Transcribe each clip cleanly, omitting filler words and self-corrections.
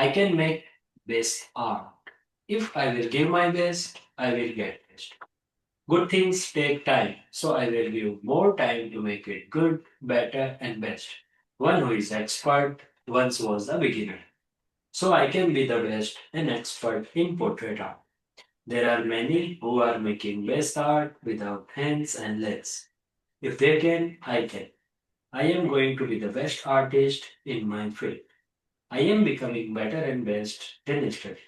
I can make best art. If I will give my best, I will get best. Good things take time, so I will give more time to make it good, better, and best. One who is expert once was a beginner. So I can be the best and expert in portrait art. There are many who are making best art without hands and legs. If they can, I can. I am going to be the best artist in my field. I am becoming better and best than yesterday.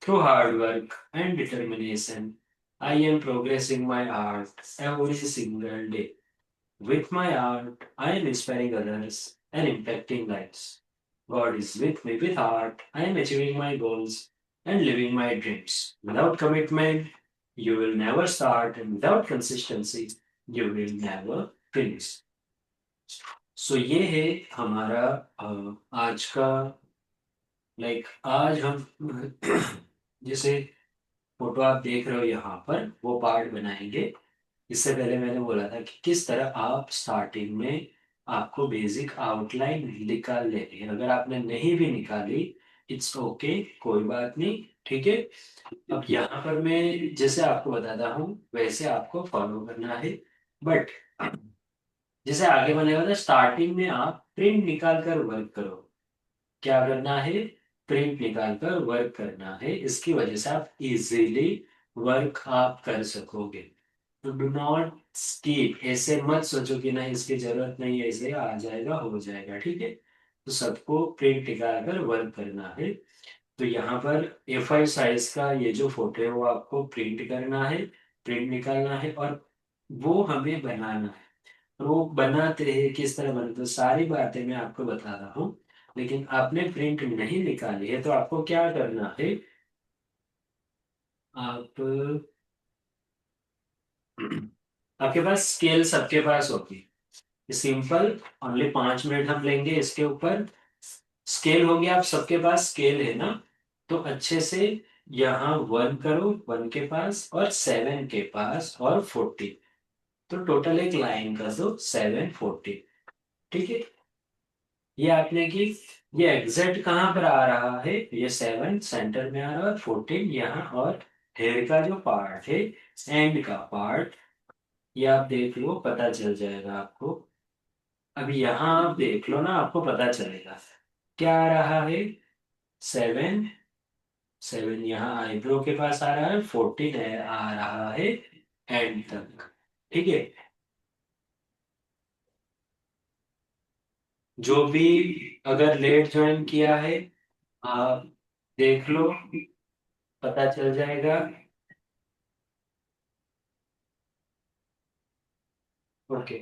Through hard work and determination, I am progressing my art every single day. With my art, I am inspiring others and impacting lives. God is with me with art. I am achieving my goals and living my dreams. Without commitment, you will never start, and without consistency, you will never finish. सो ये है हमारा आज का आज हम जैसे photo आप देख रहे हो यहाँ पर वो पार्ट बनाएंगे। इससे पहले मैंने बोला था कि किस तरह आप स्टार्टिंग में आपको बेसिक आउटलाइन निकाल लेनी है। अगर आपने नहीं भी निकाली, इट्स ओके, कोई बात नहीं, ठीक है। अब यहाँ पर मैं जैसे आपको बताता हूँ वैसे आपको फॉलो करना है। बट जैसे आगे मैंने बताया स्टार्टिंग में आप प्रिंट निकाल कर वर्क करो। क्या करना है? प्रिंट निकाल कर वर्क करना है। इसकी वजह से आप इजीली वर्क आप कर सकोगे। तो डू नॉट स्किप, ऐसे मत सोचो कि नहीं इसकी जरूरत नहीं है, इसे आ जाएगा हो जाएगा, ठीक है। तो सबको प्रिंट निकाल कर वर्क करना है। तो यहाँ पर A5 साइज का ये जो फोटो है वो आपको प्रिंट करना है, प्रिंट निकालना है और वो हमें बनाना है। और वो बनाते हैं किस तरह बनाते हैं सारी बातें मैं आपको बता रहा हूँ। लेकिन आपने प्रिंट नहीं निकाली है तो आपको क्या करना है? आप आपके पास स्केल सबके पास होगी। सिंपल, ओनली 5 मिनट हम लेंगे इसके ऊपर। स्केल हो गया, आप सबके पास स्केल है ना? तो अच्छे से यहाँ 1 करो, 1 के पास और 7 के पास और 40। तो टोटल एक लाइन कर दो 740, ठीक है। ये आपने की, ये एग्जैक्ट कहाँ पर आ रहा है? ये 7 सेंटर में आ रहा है और 14 यहाँ, और हेयर का जो पार्ट है, एंड का पार्ट, ये आप देख लो, पता चल जाएगा आपको। अभी यहाँ आप देख लो ना, आपको पता चलेगा क्या आ रहा है। 7, 7 यहाँ आईब्रो के पास आ रहा है, 14 है आ रहा है एंड तक, ठीक है। जो भी अगर लेट ज्वाइन किया है, आप देख लो, पता चल जाएगा। Okay,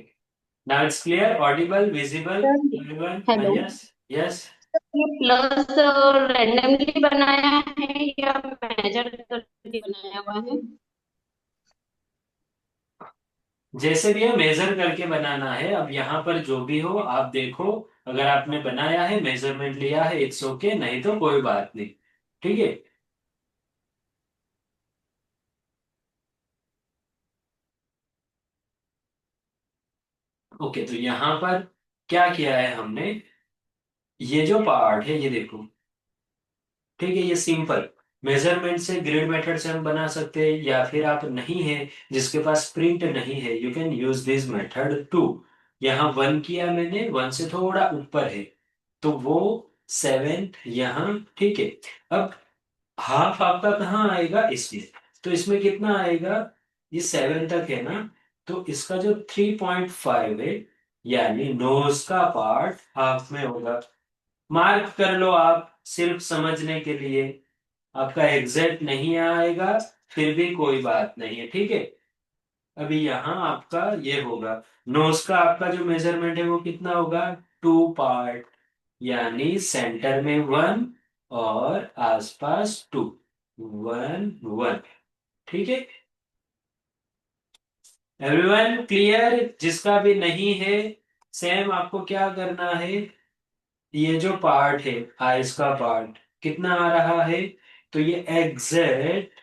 now it's clear, Audible, visible, everyone? Hello. Yes, yes. ये प्लस रैंडमली बनाया है या मेजर करके बनाया हुआ है? जैसे भी है मेजर करके बनाना है। अब यहाँ पर जो भी हो आप देखो, अगर आपने बनाया है मेजरमेंट लिया है इट्स ओके, नहीं तो कोई बात नहीं, ठीक है। ओके, तो यहाँ पर क्या किया है हमने, ये जो पार्ट है ये देखो, ठीक है। ये सिंपल मेजरमेंट से ग्रिड मेथड से हम बना सकते हैं, या फिर आप नहीं है जिसके पास प्रिंट नहीं है, you can use this method too. यहाँ 1 किया मैंने, 1 से थोड़ा ऊपर है तो वो 7 यहाँ, ठीक है। अब हाफ आपका कहाँ आएगा? इसमें। तो इसमें कितना आएगा? ये 7 तक है ना, तो इसका जो 3.5 है, यानी नोज का पार्ट हाफ में होगा। मार्क कर लो आप सिर्फ समझने के लिए। आपका एग्जैक्ट नहीं आएगा, फिर भी कोई बात नहीं है, ठीक है। अभी यहाँ आपका ये होगा, नोज का आपका जो मेजरमेंट है वो कितना होगा? 2 पार्ट, यानी सेंटर में 1 और आसपास 2, 1 1, ठीक है। Everyone clear? जिसका भी नहीं है, सेम आपको क्या करना है, ये जो पार्ट है आइस का पार्ट कितना आ रहा है, तो ये एग्जैक्ट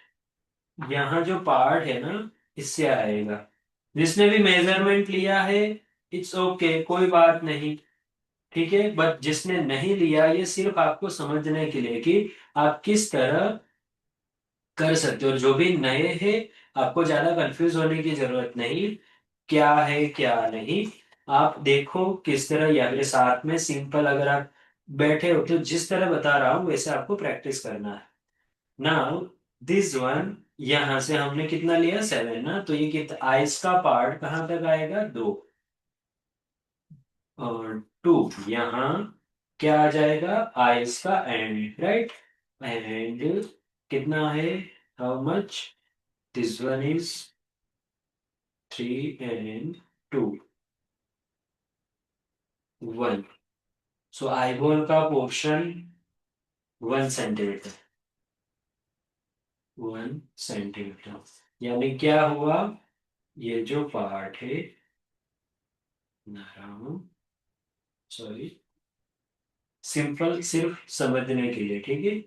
यहाँ जो पार्ट है ना, इससे आएगा। जिसने भी मेजरमेंट लिया है इट्स ओके, कोई बात नहीं, ठीक है, बट जिसने नहीं लिया, ये सिर्फ आपको समझने के लिए कि आप किस तरह कर सकते हो। और जो भी नए हैं, आपको ज्यादा कंफ्यूज होने की जरूरत नहीं, क्या है क्या नहीं। आप देखो किस तरह, या फिर साथ में सिंपल अगर आप बैठे हो तो जिस तरह बता रहा हूँ वैसे आपको प्रैक्टिस करना है। नाउ दिस वन, यहां से हमने कितना लिया 7 ना, तो ये कितना आइस का पार्ट कहाँ तक आएगा 2, और 2 यहाँ क्या आ जाएगा आइस का एंड, राइट। एंड कितना है, how much, this one is 3 and 2, 1। So eye ball का पोर्शन 1 सेंटीमीटर, 1 सेंटीमीटर, यानी क्या हुआ, ये जो पार्ट है, नारायण, सॉरी, सिंपल सिर्फ समझने के लिए, ठीक है।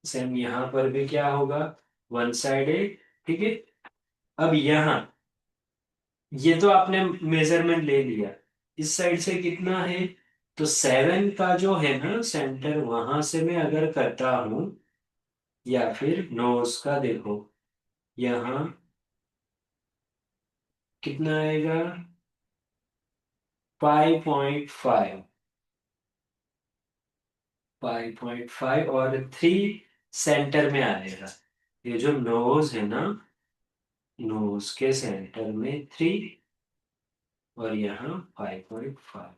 सेम यहाँ पर भी क्या होगा, वन साइड है, ठीक है। अब यहाँ ये तो आपने मेजरमेंट ले लिया, इस साइड से कितना है, तो 7 का जो है ना सेंटर, वहां से मैं अगर करता हूं, या फिर नोज का देखो, यहाँ कितना आएगा 5.5, 5.5, और 3 सेंटर में आएगा। ये जो नोज है ना, नोज के सेंटर में 3, और यहाँ 5.5,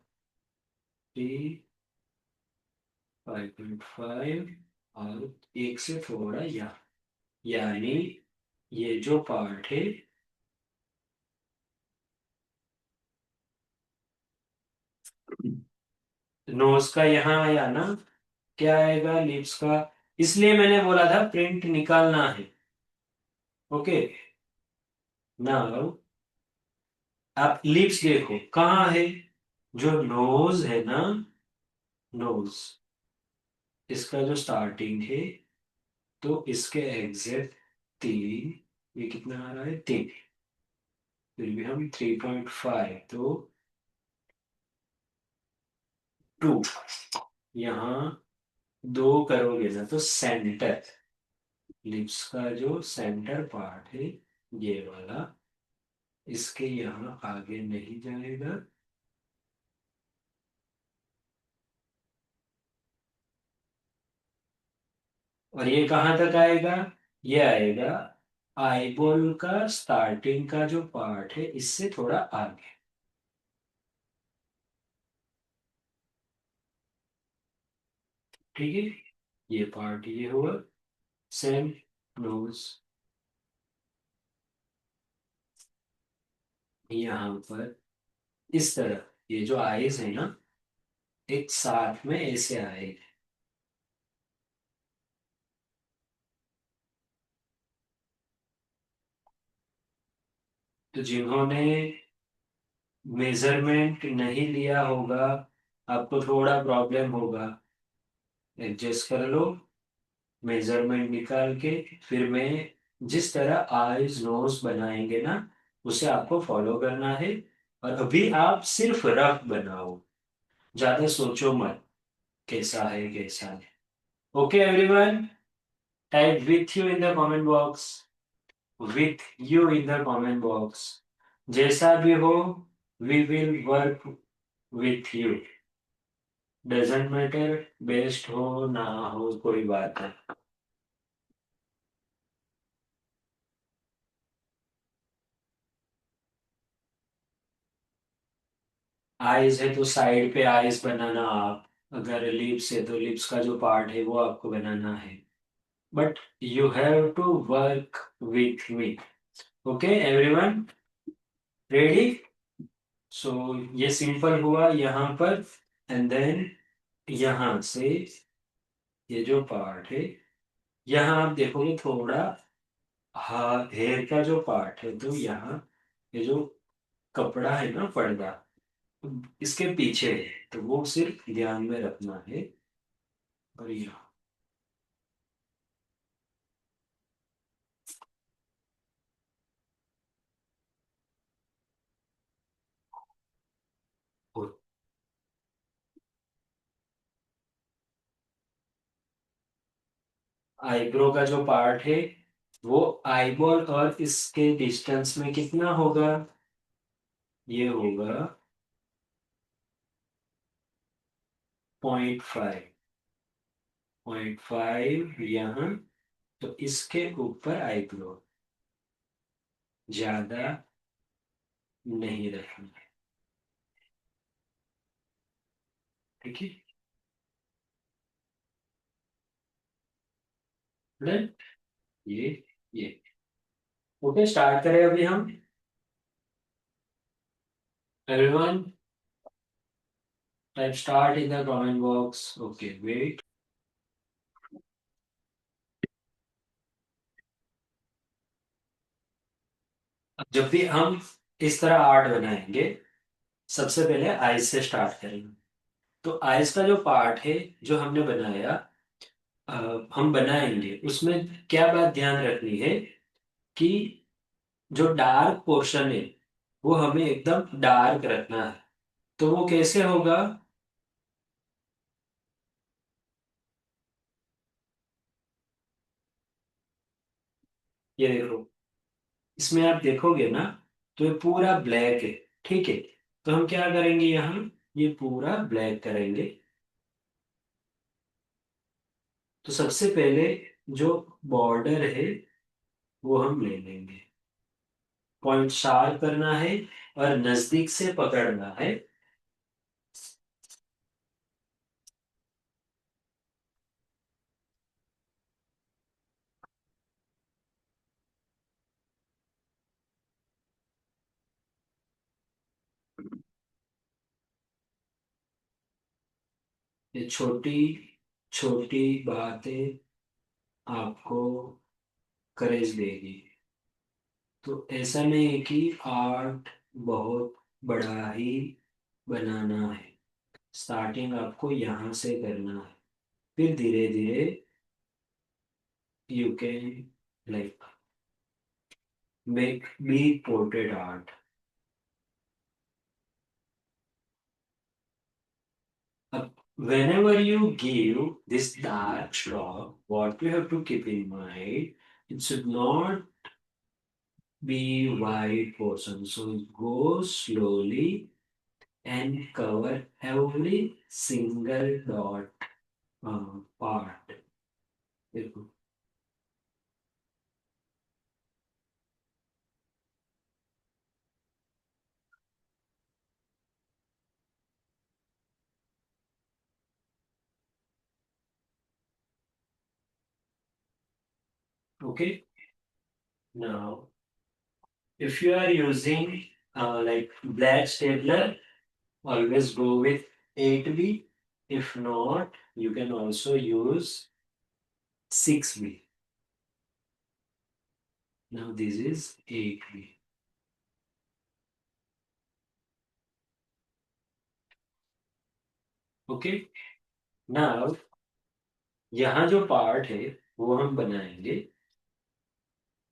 3, 5.5, और एक से थोड़ा यहाँ, यानी ये जो पार्ट है, नोज का यहाँ आया ना, क्या आएगा लिप्स का, इसलिए मैंने बोला था प्रिंट निकालना है। ओके, नाउ आप लिप्स देखो कहाँ है, जो नोज है ना, नोज, इसका जो स्टार्टिंग है, तो इसके एग्जैक्ट 3, ये कितना आ रहा है 3, फिर भी हम 3.5, तो 2, यहाँ 2 करोगे ना तो सेंटर, लिप्स का जो सेंटर पार्ट है, ये वाला, इसके यहाँ आगे नहीं जाएगा, और ये कहाँ तक आएगा, ये आएगा आईबॉल का स्टार्टिंग का जो पार्ट है, इससे थोड़ा आगे, ठीक है। ये पार्ट ये हुआ, सेम नोज, यहाँ पर इस तरह, ये जो आईज है ना, एक साथ में ऐसे आए, तो जिन्होंने मेजरमेंट नहीं लिया होगा, आपको थोड़ा प्रॉब्लम होगा, एडजस्ट कर लो, मेजरमेंट निकाल के, फिर मैं जिस तरह आईज नोज बनाएंगे ना, उसे आपको फॉलो करना है। और अभी आप सिर्फ रफ बनाओ, ज्यादा सोचो मत कैसा है कैसा है। Okay everyone, type with you in the comment box, with you in the comment box, जैसा भी हो, we will work with you, doesn't matter, best हो ना हो कोई बात नहीं। आइज है तो साइड पे आइज बनाना आप, अगर लिप्स है तो लिप्स का जो पार्ट है वो आपको बनाना है, but you have to work with me. Okay everyone, ready. So ये सिंपल हुआ यहाँ पर, एंड देन यहाँ से ये जो पार्ट है, यहाँ आप देखोगे थोड़ा, हाँ हेयर का जो पार्ट है, तो यहाँ ये जो कपड़ा है ना पर्दा, इसके पीछे है, तो वो सिर्फ ध्यान में रखना है। और यहाँ आईब्रो का जो पार्ट है वो आईबॉल और इसके डिस्टेंस में कितना होगा? ये होगा 0.5। 0.5 यहाँ, तो इसके ऊपर आईब्रो ज्यादा नहीं रखना है। ठीक है, डन। ये ओके, स्टार्ट करें अभी हम। Everyone type start in the comment box. Okay wait. जब भी हम इस तरह आर्ट बनाएंगे, सबसे पहले आइज से स्टार्ट करेंगे। तो आइज का जो पार्ट है जो हमने बनाया, अ, हम बनाएंगे उसमें क्या बात ध्यान रखनी है कि जो डार्क पोर्शन है वो हमें एकदम डार्क रखना है। तो वो कैसे होगा? ये देखो, इसमें आप देखोगे ना, तो ये पूरा ब्लैक है। ठीक है, तो हम क्या करेंगे यहाँ, ये पूरा ब्लैक करेंगे। तो सबसे पहले जो बॉर्डर है वो हम ले लेंगे। पॉइंट शार्प करना है और नजदीक से पकड़ना है। ये छोटी छोटी बातें आपको करेज देगी। तो ऐसा नहीं है कि आर्ट बहुत बड़ा ही बनाना है। स्टार्टिंग आपको यहाँ से करना है, फिर धीरे धीरे you can like make big portrait art. अब whenever you give this dark stroke, what you have to keep in mind, it should not be wide portion. So go slowly and cover every single dot part. देखो, okay? Now, if you are using like black stapler, always go with 8B. If not, you can also use 6B. Now this is 8B. Okay, now यहाँ जो part है वो हम बनाएंगे।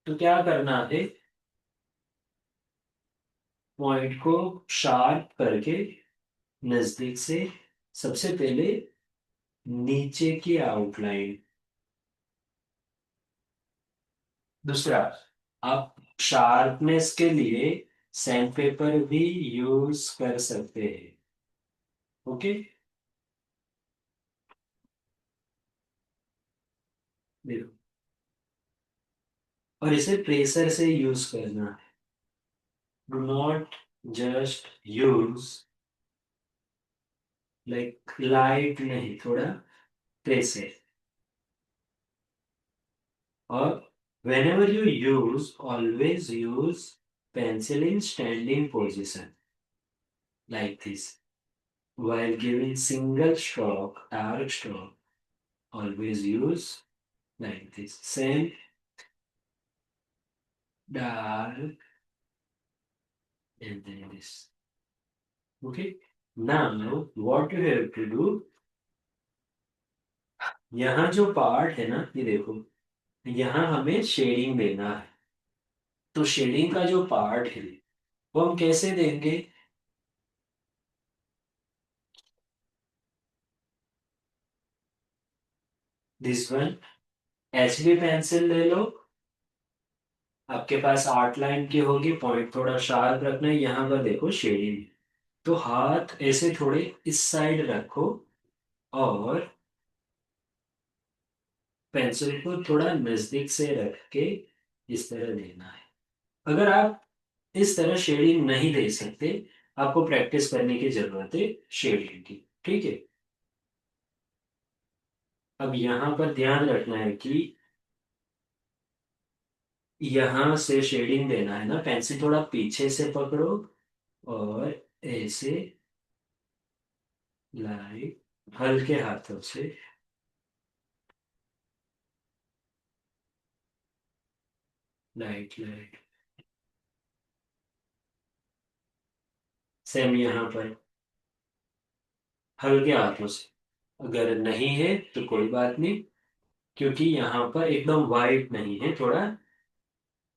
तो क्या करना है, पॉइंट को शार्प करके नजदीक से सबसे पहले नीचे की आउटलाइन। दूसरा, आप शार्पनेस के लिए सैंड पेपर भी यूज कर सकते हैं। ओके, देखो, और इसे प्रेशर से यूज करना है। Do not just use like light, नहीं, थोड़ा pressure. Or whenever you use, always use pencil in standing position like this. While giving single stroke, arc stroke, always use like this. Same dark and then this. Okay. Now what you have to do, यहाँ जो part है ना, ये देखो, यहाँ हमें shading देना है। तो शेडिंग का जो पार्ट है वो हम कैसे देंगे? This one, H B pencil ले लो। आपके पास आर्ट लाइन की होगी, पॉइंट थोड़ा शार्प रखना है। यहाँ पर देखो शेडिंग, तो हाथ ऐसे थोड़े इस साइड रखो और पेंसिल को थोड़ा नजदीक से रख के इस तरह देना है। अगर आप इस तरह शेडिंग नहीं दे सकते, आपको प्रैक्टिस करने की जरूरत है शेडिंग की, ठीक है। अब यहाँ पर ध्यान रखना है कि यहाँ से शेडिंग देना है ना, पेंसिल थोड़ा पीछे से पकड़ो और ऐसे लाइट हल्के हाथों से, लाइट लाइट, सेम यहाँ पर हल्के हाथों से। अगर नहीं है तो कोई बात नहीं, क्योंकि यहाँ पर एकदम वाइट नहीं है, थोड़ा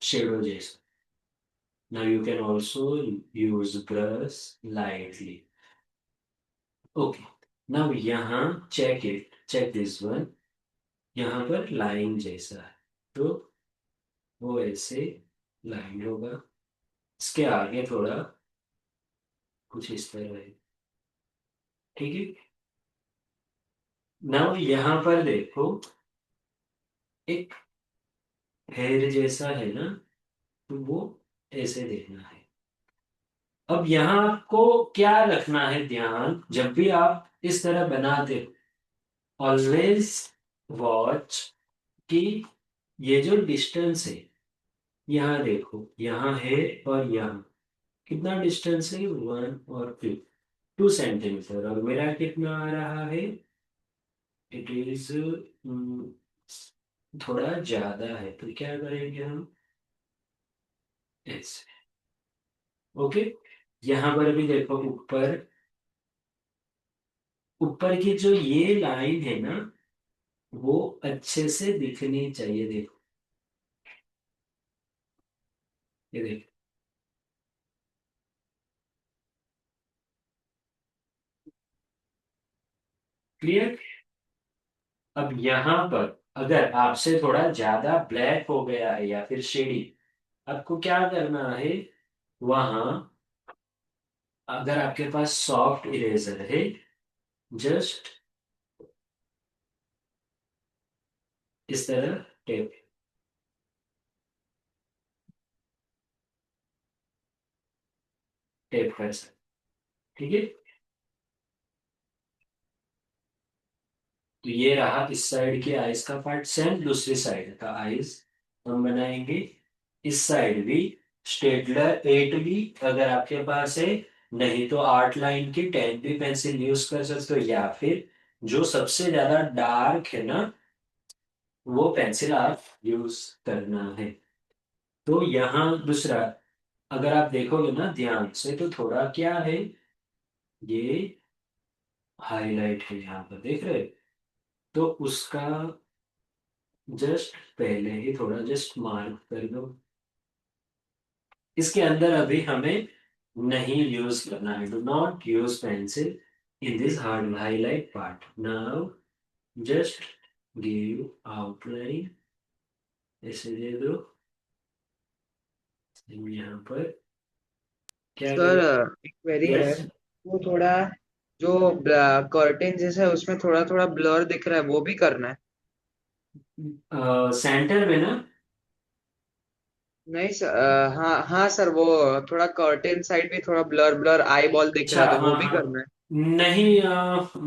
शेडो जैसा। Now you can also use brush lightly. Okay, now यहाँ check it, check this one. यहाँ पर लाइन जैसा है, तो वो ऐसे लाइन होगा। इसके आगे थोड़ा कुछ इस तरह है, ठीक है। नाउ यहाँ पर देखो एक हेयर जैसा है ना, तो वो ऐसे देखना है। अब यहाँ आपको क्या रखना है ध्यान, जब भी आप इस तरह बनाते हो, ऑलवेज वॉच कि ये जो डिस्टेंस है, यहाँ देखो यहाँ है और यहाँ कितना डिस्टेंस है, 1 और 2 सेंटीमीटर, और मेरा कितना आ रहा है, इट इज थोड़ा ज्यादा है, तो क्या करेंगे हम, ऐसे। ओके, यहाँ पर भी देखो ऊपर, ऊपर की जो ये लाइन है ना, वो अच्छे से दिखनी चाहिए, देखो, ये देखो, क्लियर। अब यहाँ पर अगर आपसे थोड़ा ज्यादा ब्लैक हो गया है या फिर शेडी, आपको क्या करना है, वहां अगर आपके पास सॉफ्ट इरेजर है, जस्ट इस तरह टेप, टेप कर सकते, ठीक है। तो ये रहा इस साइड के आइस का पार्ट, सेम दूसरी साइड का आइस हम बनाएंगे। इस साइड भी स्टेडलर 8 भी अगर आपके पास है, नहीं तो आर्ट लाइन की 10 भी पेंसिल यूज कर सकते हो, या फिर जो सबसे ज्यादा डार्क है ना, वो पेंसिल आप यूज करना है। तो यहाँ दूसरा, अगर आप देखोगे ना ध्यान से, तो थोड़ा क्या है, ये हाईलाइट है यहाँ पर, देख रहे हो? तो उसका जस्ट पहले ही थोड़ा जस्ट मार्क कर दो। इसके अंदर अभी हमें नहीं यूज करना है, do not use pencil in this hard highlight part. Now just give outline, ऐसे दे दो। यहाँ पर क्या सर, करें, एक क्वेरी है। यस, वो थोड़ा जो कर्टेन जैसा है उसमें थोड़ा थोड़ा ब्लर दिख रहा है, वो भी करना है। सेंटर में ना। नहीं सर, हाँ हाँ सर, वो थोड़ा कर्टेन साइड भी थोड़ा ब्लर ब्लर आई बॉल दिख अच्छा, रहा है, तो वो हाँ भी हाँ, करना है। नहीं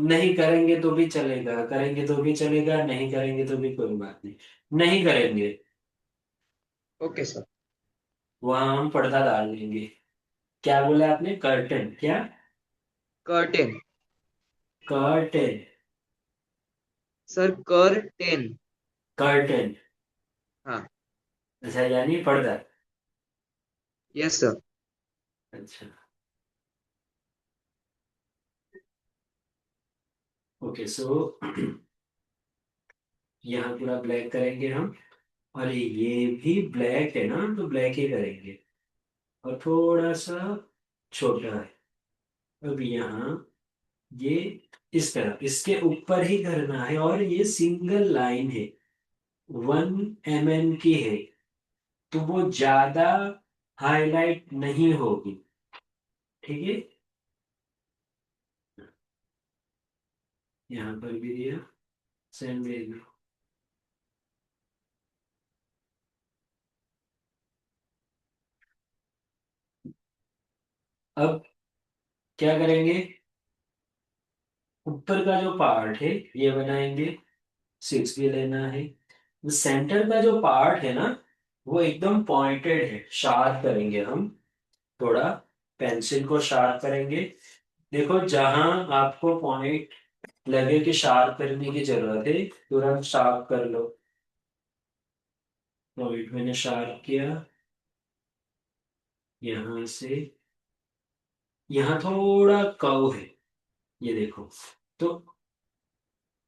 नहीं करेंगे तो भी चलेगा, करेंगे तो भी चलेगा, नहीं करेंगे तो भी कोई बात नहीं। नहीं करेंगे, ओके सर। वहां हम पर्दा डाल देंगे। क्या बोला आपने, कर्टन क्या, curtain. Curtain, sir curtain. Curtain, हाँ। अच्छा यानी पर्दा। Yes sir. अच्छा, ओके सो यहाँ पूरा ब्लैक करेंगे हम, और ये भी ब्लैक है ना, तो ब्लैक ही करेंगे, और थोड़ा सा छोटा है। अब यहाँ ये इस तरह इसके ऊपर ही करना है, और ये सिंगल लाइन है, 1 mm की है तो वो ज्यादा हाईलाइट नहीं होगी। ठीक है, यहाँ पर भी दिया, सेम वेग। अब क्या करेंगे, ऊपर का जो पार्ट है ये बनाएंगे, 6 भी लेना है। सेंटर का जो पार्ट है ना, वो एकदम पॉइंटेड है, शार्प करेंगे हम थोड़ा, पेंसिल को शार्प करेंगे। देखो जहां आपको पॉइंट लगे कि शार्प करने की जरूरत है, तुरंत शार्प कर लो। पॉइंट मैंने शार्प किया, यहाँ से यहाँ थोड़ा कर्व है, ये देखो। तो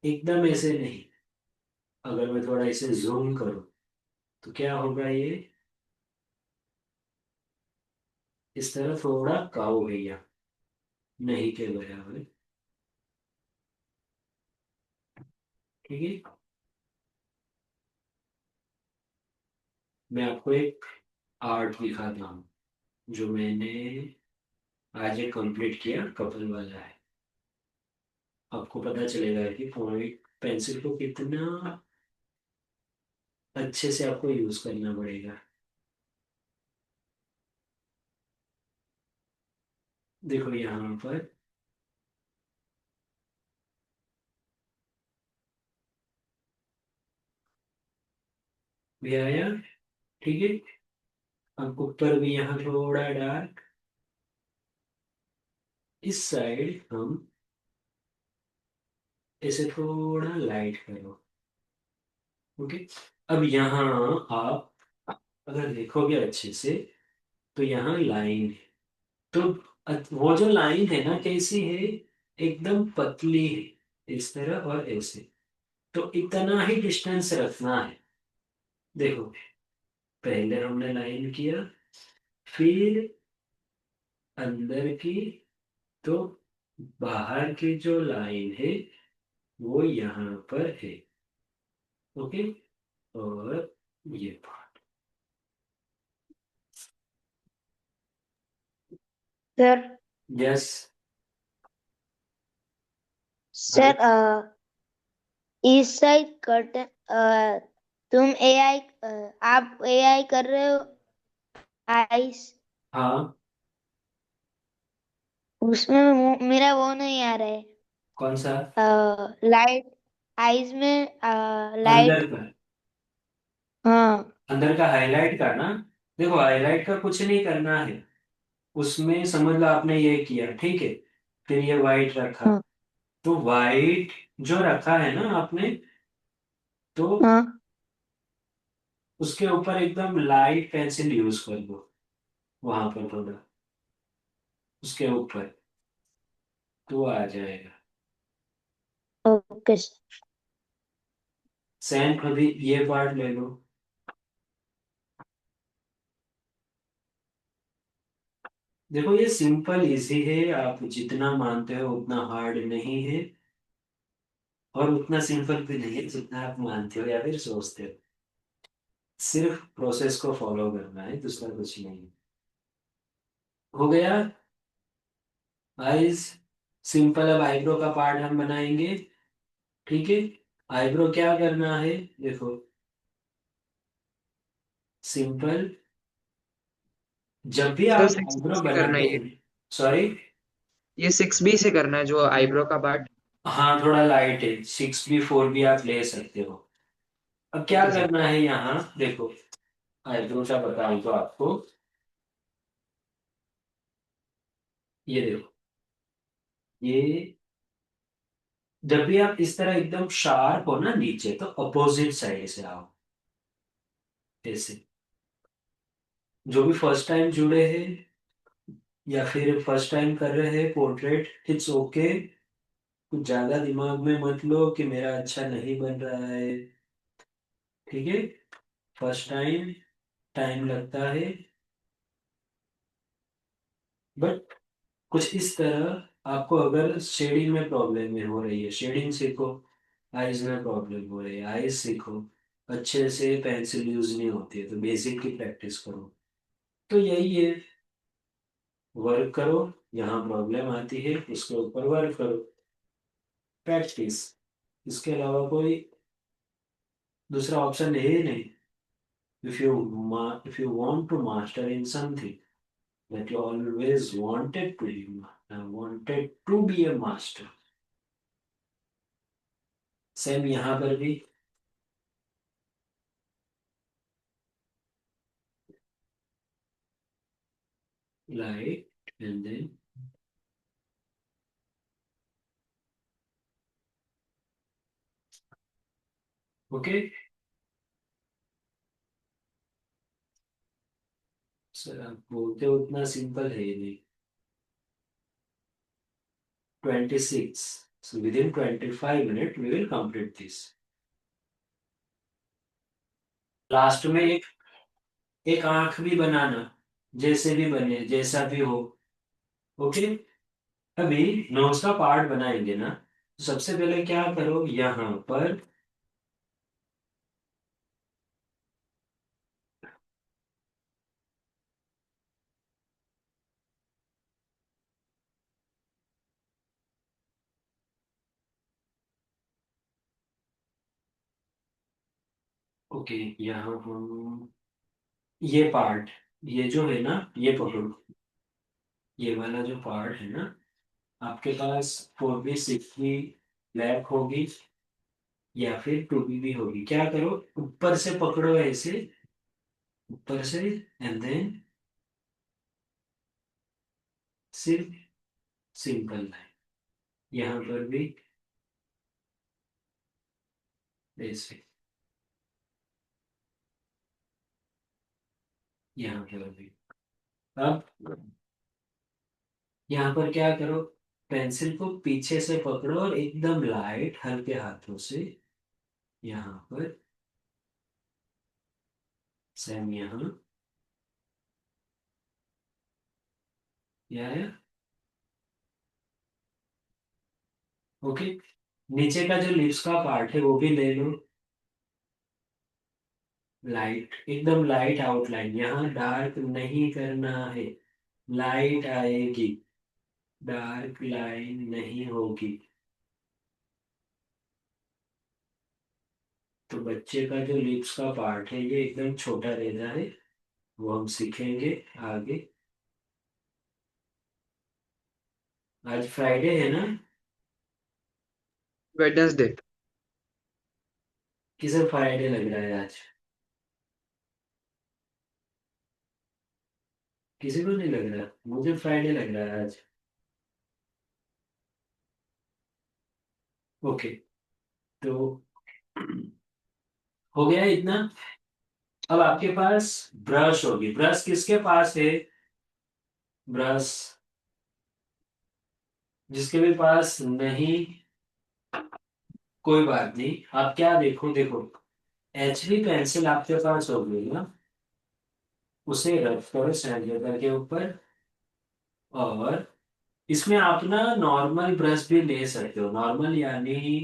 एकदम ऐसे नहीं, अगर मैं थोड़ा इसे जूम करूं तो क्या होगा, ये इस तरह थोड़ा कर्व है यहाँ, नहीं के बराबर। ठीक है, मैं आपको एक आर्ट दिखाता हूँ जो मैंने आज एक कंप्लीट किया, कपल वाला है। आपको पता चलेगा कि पॉइंट पेंसिल को कितना अच्छे से आपको यूज करना पड़ेगा। देखो यहाँ पर भी आया। ठीक है, अब ऊपर भी यहाँ थोड़ा डार्क, इस साइड हम इसे थोड़ा लाइट करो। ओके, अब यहाँ आप अगर देखोगे अच्छे से तो यहाँ लाइन है। तो वो जो लाइन है ना, कैसी है, एकदम पतली है, इस तरह और ऐसे। तो इतना ही डिस्टेंस रखना है। देखो, पहले हमने लाइन किया, फिर अंदर की, तो बाहर की जो लाइन है वो यहाँ पर है। ओके, और ये पार्ट। सर। यस। सर इस साइड कर्टन, तुम एआई, आप एआई कर रहे हो आइस, हाँ, उसमें मेरा वो नहीं आ रहा है, कौन सा? लाइट आइज में, अंदर लाइट। का? हाँ। अंदर का हाईलाइट करना। देखो, हाईलाइट का कुछ नहीं करना है, उसमें समझ लो आपने ये किया, ठीक है, फिर ये वाइट रखा। हाँ। तो वाइट जो रखा है ना आपने, तो हाँ। उसके ऊपर एकदम लाइट पेंसिल यूज कर दो, वहां पर थोड़ा उसके ऊपर, तो आ जाएगा। Okay sir. सेम अभी ये पार्ट ले लो। देखो ये सिंपल इजी है, आप जितना मानते हो उतना हार्ड नहीं है, और उतना सिंपल भी नहीं है जितना आप मानते हो या फिर सोचते हो। सिर्फ प्रोसेस को फॉलो करना है, दूसरा कुछ नहीं। हो गया आइज, सिंपल। अब आईब्रो का पार्ट हम बनाएंगे। ठीक है, आईब्रो क्या करना है, देखो, सिंपल। जब भी सर आप 6B आईब्रो से करना है बनाते ये। हैं, सॉरी, ये 6B से करना है जो आईब्रो का पार्ट। हाँ थोड़ा लाइट है, 6B 4B भी आप ले सकते हो। अब क्या ओके सर। करना है यहाँ, देखो, आईब्रो का बताऊं तो आपको, ये देखो, ये जब भी आप इस तरह एकदम शार्प हो ना नीचे, तो अपोजिट साइड से आओ, ऐसे। जो भी फर्स्ट टाइम जुड़े हैं या फिर फर्स्ट टाइम कर रहे हैं पोर्ट्रेट, इट्स ओके। कुछ ज्यादा दिमाग में मत लो कि मेरा अच्छा नहीं बन रहा है। ठीक है, फर्स्ट टाइम, टाइम लगता है, बट कुछ इस तरह आपको, अगर शेडिंग में प्रॉब्लम में हो रही है, शेडिंग सीखो। आइज में प्रॉब्लम हो रही है, आइज सीखो। अच्छे से पेंसिल यूज नहीं होती है, तो बेसिक की प्रैक्टिस करो। तो यही है, वर्क करो, यहाँ प्रॉब्लम आती है उसके ऊपर वर्क करो, प्रैक्टिस। इसके अलावा कोई दूसरा ऑप्शन है ही नहीं। if you want to master in something that you always wanted to be a master, same यहाँ पर भी। Like and then okay. Sir आप बोलते हो उतना सिंपल है ये नहीं। 26, so within 25 minutes we will complete this। Last में एक एक आंख भी बनाना, जैसे भी बने जैसा भी हो। ओके। अभी नोज का पार्ट बनाएंगे ना, तो सबसे पहले क्या करो यहाँ पर। ओके, यहाँ हम ये पार्ट, ये जो है ना, ये पकड़ो। ये वाला जो पार्ट है ना, आपके पास 4B 6B ब्लैक होगी या फिर 2B भी होगी। क्या करो, ऊपर से पकड़ो ऐसे, ऊपर से, एंड देन सिर्फ सिंपल लाइन, यहाँ पर भी ऐसे, यहाँ पर भी। अब यहाँ पर क्या करो, पेंसिल को पीछे से पकड़ो और एकदम लाइट हल्के हाथों से यहाँ पर, सेम यहाँ, ये आया। ओके। नीचे का जो लिप्स का पार्ट है वो भी ले लो, लाइट, एकदम लाइट आउटलाइन, यहाँ डार्क नहीं करना है, लाइट आएगी, डार्क लाइन नहीं होगी। तो बच्चे का जो लिप्स का पार्ट है ये एकदम छोटा रहता है, वो हम सीखेंगे आगे। आज फ्राइडे है ना? वेडनेसडे। किसे फ्राइडे लग रहा है आज? किसी को नहीं लग रहा, मुझे फ्राइडे लग रहा है आज। ओके। तो हो गया इतना। अब आपके पास ब्रश होगी, ब्रश किसके पास है? ब्रश जिसके भी पास नहीं, कोई बात नहीं। आप क्या देखो, देखो HB पेंसिल आपके पास होगी ना, उसे रख करो सैनिटाइजर के ऊपर। और इसमें आप ना नॉर्मल ब्रश भी ले सकते हो, नॉर्मल यानी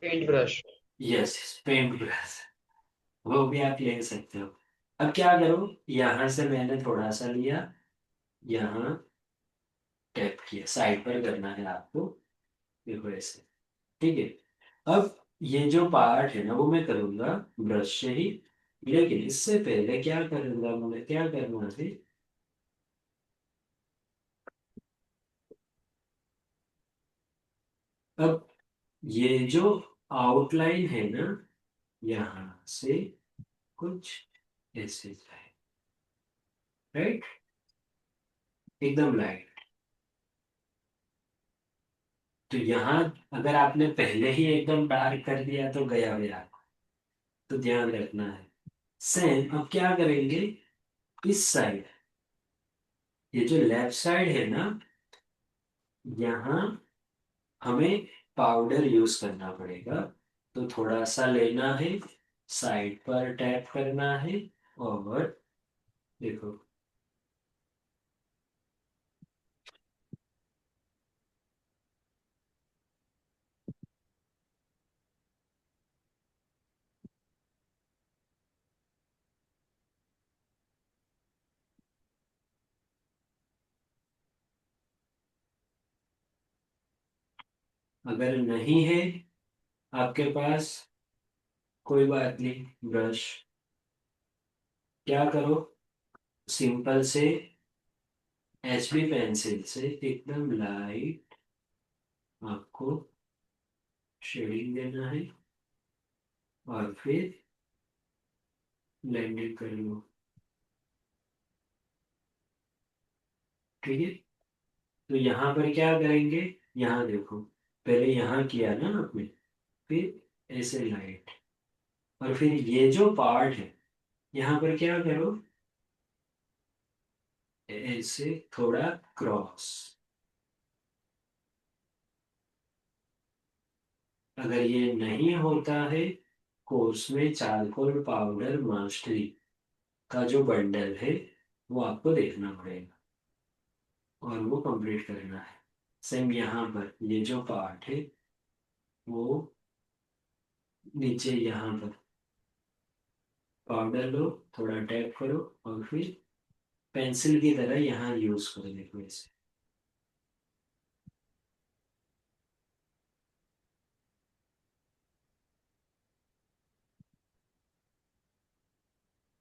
paint brush. Yes, paint brush, वो भी आप ले सकते हो। अब क्या करो, यहाँ से मैंने थोड़ा सा लिया, यहाँ टैप किया, साइड पर करना है आपको, देखो ऐसे। ठीक है। अब ये जो पार्ट है ना वो मैं करूंगा ब्रश से ही, लेकिन इससे पहले क्या करूंगा, मुझे क्या करना है। अब ये जो आउटलाइन है ना, यहाँ से कुछ ऐसे जाए, राइट, एकदम लाइट। तो यहाँ अगर आपने पहले ही एकदम डार्क कर दिया तो गया गया, तो ध्यान रखना है। सेम अब क्या करेंगे, इस साइड, ये जो लेफ्ट साइड है ना, यहाँ हमें पाउडर यूज करना पड़ेगा। तो थोड़ा सा लेना है, साइड पर टैप करना है, और देखो, अगर नहीं है आपके पास, कोई बात नहीं, ब्रश, क्या करो, सिंपल से HB पेंसिल से एकदम लाइट आपको शेडिंग देना है और फिर ब्लेंडिंग कर लो। ठीक है, तो यहाँ पर क्या करेंगे, यहाँ देखो, पहले यहाँ किया ना आपने, फिर ऐसे लाइट, और फिर ये जो पार्ट है यहाँ पर क्या करो, ऐसे थोड़ा क्रॉस। अगर ये नहीं होता है, कोर्स में चारकोल पाउडर मास्टरी का जो बंडल है वो आपको देखना पड़ेगा और वो कंप्लीट करना है। सेम यहाँ पर ये जो पार्ट है वो नीचे यहाँ पर पाउडर लो, थोड़ा टैप करो और फिर पेंसिल की तरह यहाँ यूज करो, देखो ऐसे,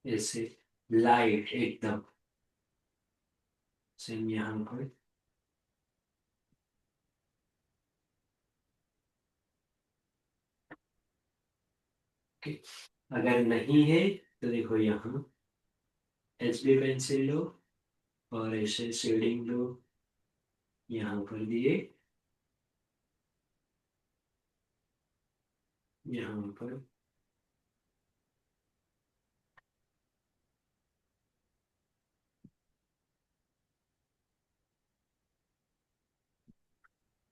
ऐसे लाइट एकदम। सेम यहाँ पर, ओके। अगर नहीं है तो देखो यहाँ HB पेंसिल लो और ऐसे शेडिंग लो, यहाँ पर दिए, यहाँ पर,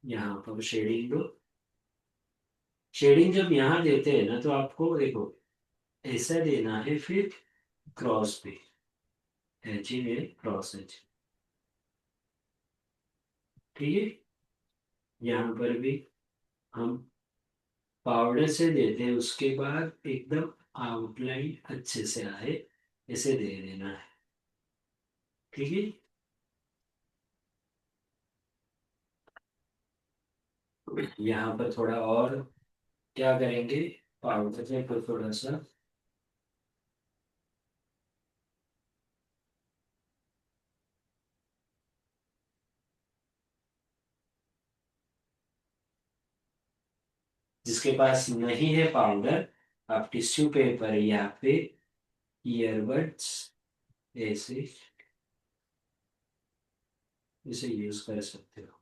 यहाँ पर शेडिंग दो। शेडिंग जब यहाँ देते हैं ना तो आपको देखो ऐसा देना है, फिर क्रॉस पे, एच ही में क्रॉस एच। ठीक है, यहाँ पर भी हम पाउडर से देते हैं, उसके बाद एकदम आउटलाइन अच्छे से आए ऐसे दे देना है। ठीक है, यहाँ पर थोड़ा और क्या करेंगे, पाउडर से फिर थोड़ा सा जिसके पास नहीं है पाउडर, आप टिश्यू पेपर या फिर ईयरबड्स ऐसे इसे यूज कर सकते हो।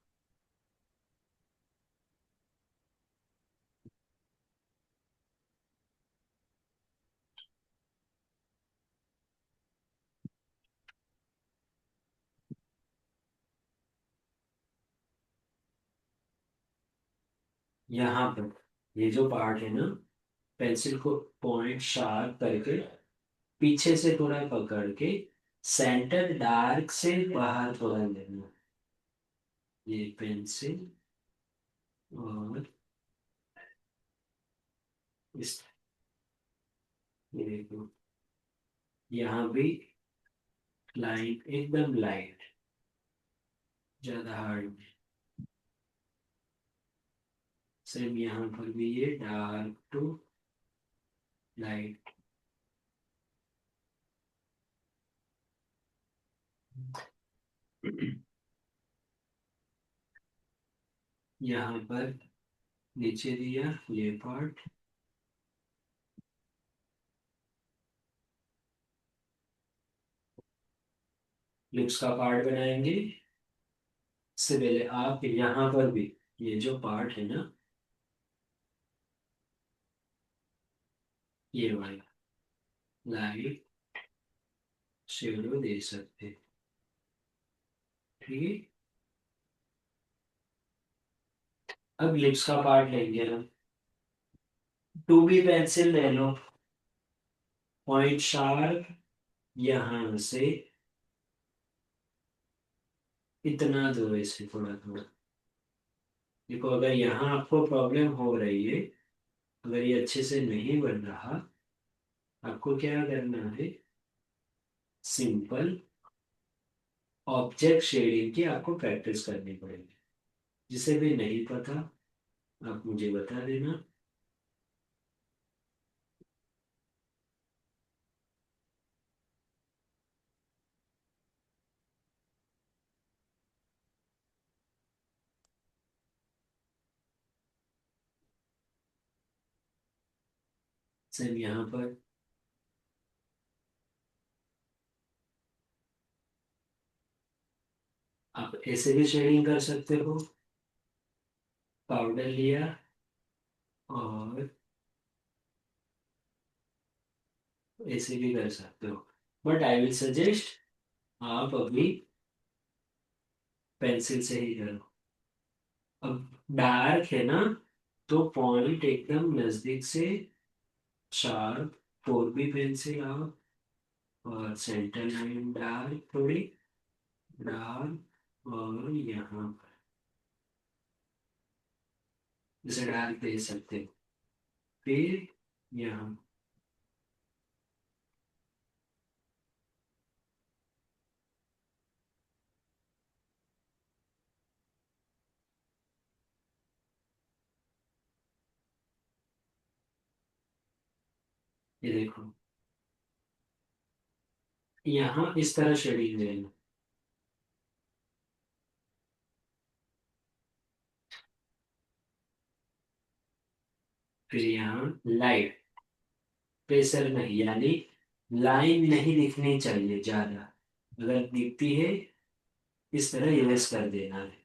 यहाँ पर ये जो पार्ट है ना, पेंसिल को पॉइंट शार्प करके पीछे से थोड़ा पकड़ के सेंटर डार्क से बाहर थोड़ा लेना, ये पेंसिल, और इस, ये देखो, यहाँ भी लाइन एकदम लाइट, ज्यादा हार्ड, सेम यहाँ पर भी ये डार्क टू लाइट। यहाँ पर नीचे दिया ये पार्ट, लिप्स का पार्ट बनाएंगे। इससे पहले आप यहाँ पर भी ये जो पार्ट है ना, ये वाला लाइट शेडो दे सकते हैं। ठीक है, अब लिप्स का पार्ट लेंगे हम, 2B पेंसिल ले लो, पॉइंट शार्प यहाँ से इतना दो, ऐसे थोड़ा थोड़ा। देखो अगर यहाँ आपको प्रॉब्लम हो रही है, अगर ये अच्छे से नहीं बन रहा, आपको क्या करना है, सिंपल ऑब्जेक्ट शेडिंग की आपको प्रैक्टिस करनी पड़ेगी। जिसे भी नहीं पता आप मुझे बता देना। सर यहाँ पर आप ऐसे भी शेडिंग कर सकते हो। पाउडर लिया और ऐसे भी कर सकते हो, बट आई विल सजेस्ट आप अभी पेंसिल से ही करो। अब डार्क है ना, तो पॉइंट एकदम नजदीक से शार्प, फोर बी पेन से आओ, और सेंटर लाइन डार्क थोड़ी डार्क, और यहाँ पर इसे डार्क दे सकते हो। फिर यहाँ ये देखो, यहाँ इस तरह शेडिंग देना। फिर यहाँ लाइट, प्रेशर नहीं, यानी लाइन नहीं दिखनी चाहिए ज्यादा, अगर दिखती है इस तरह इरेज कर देना है।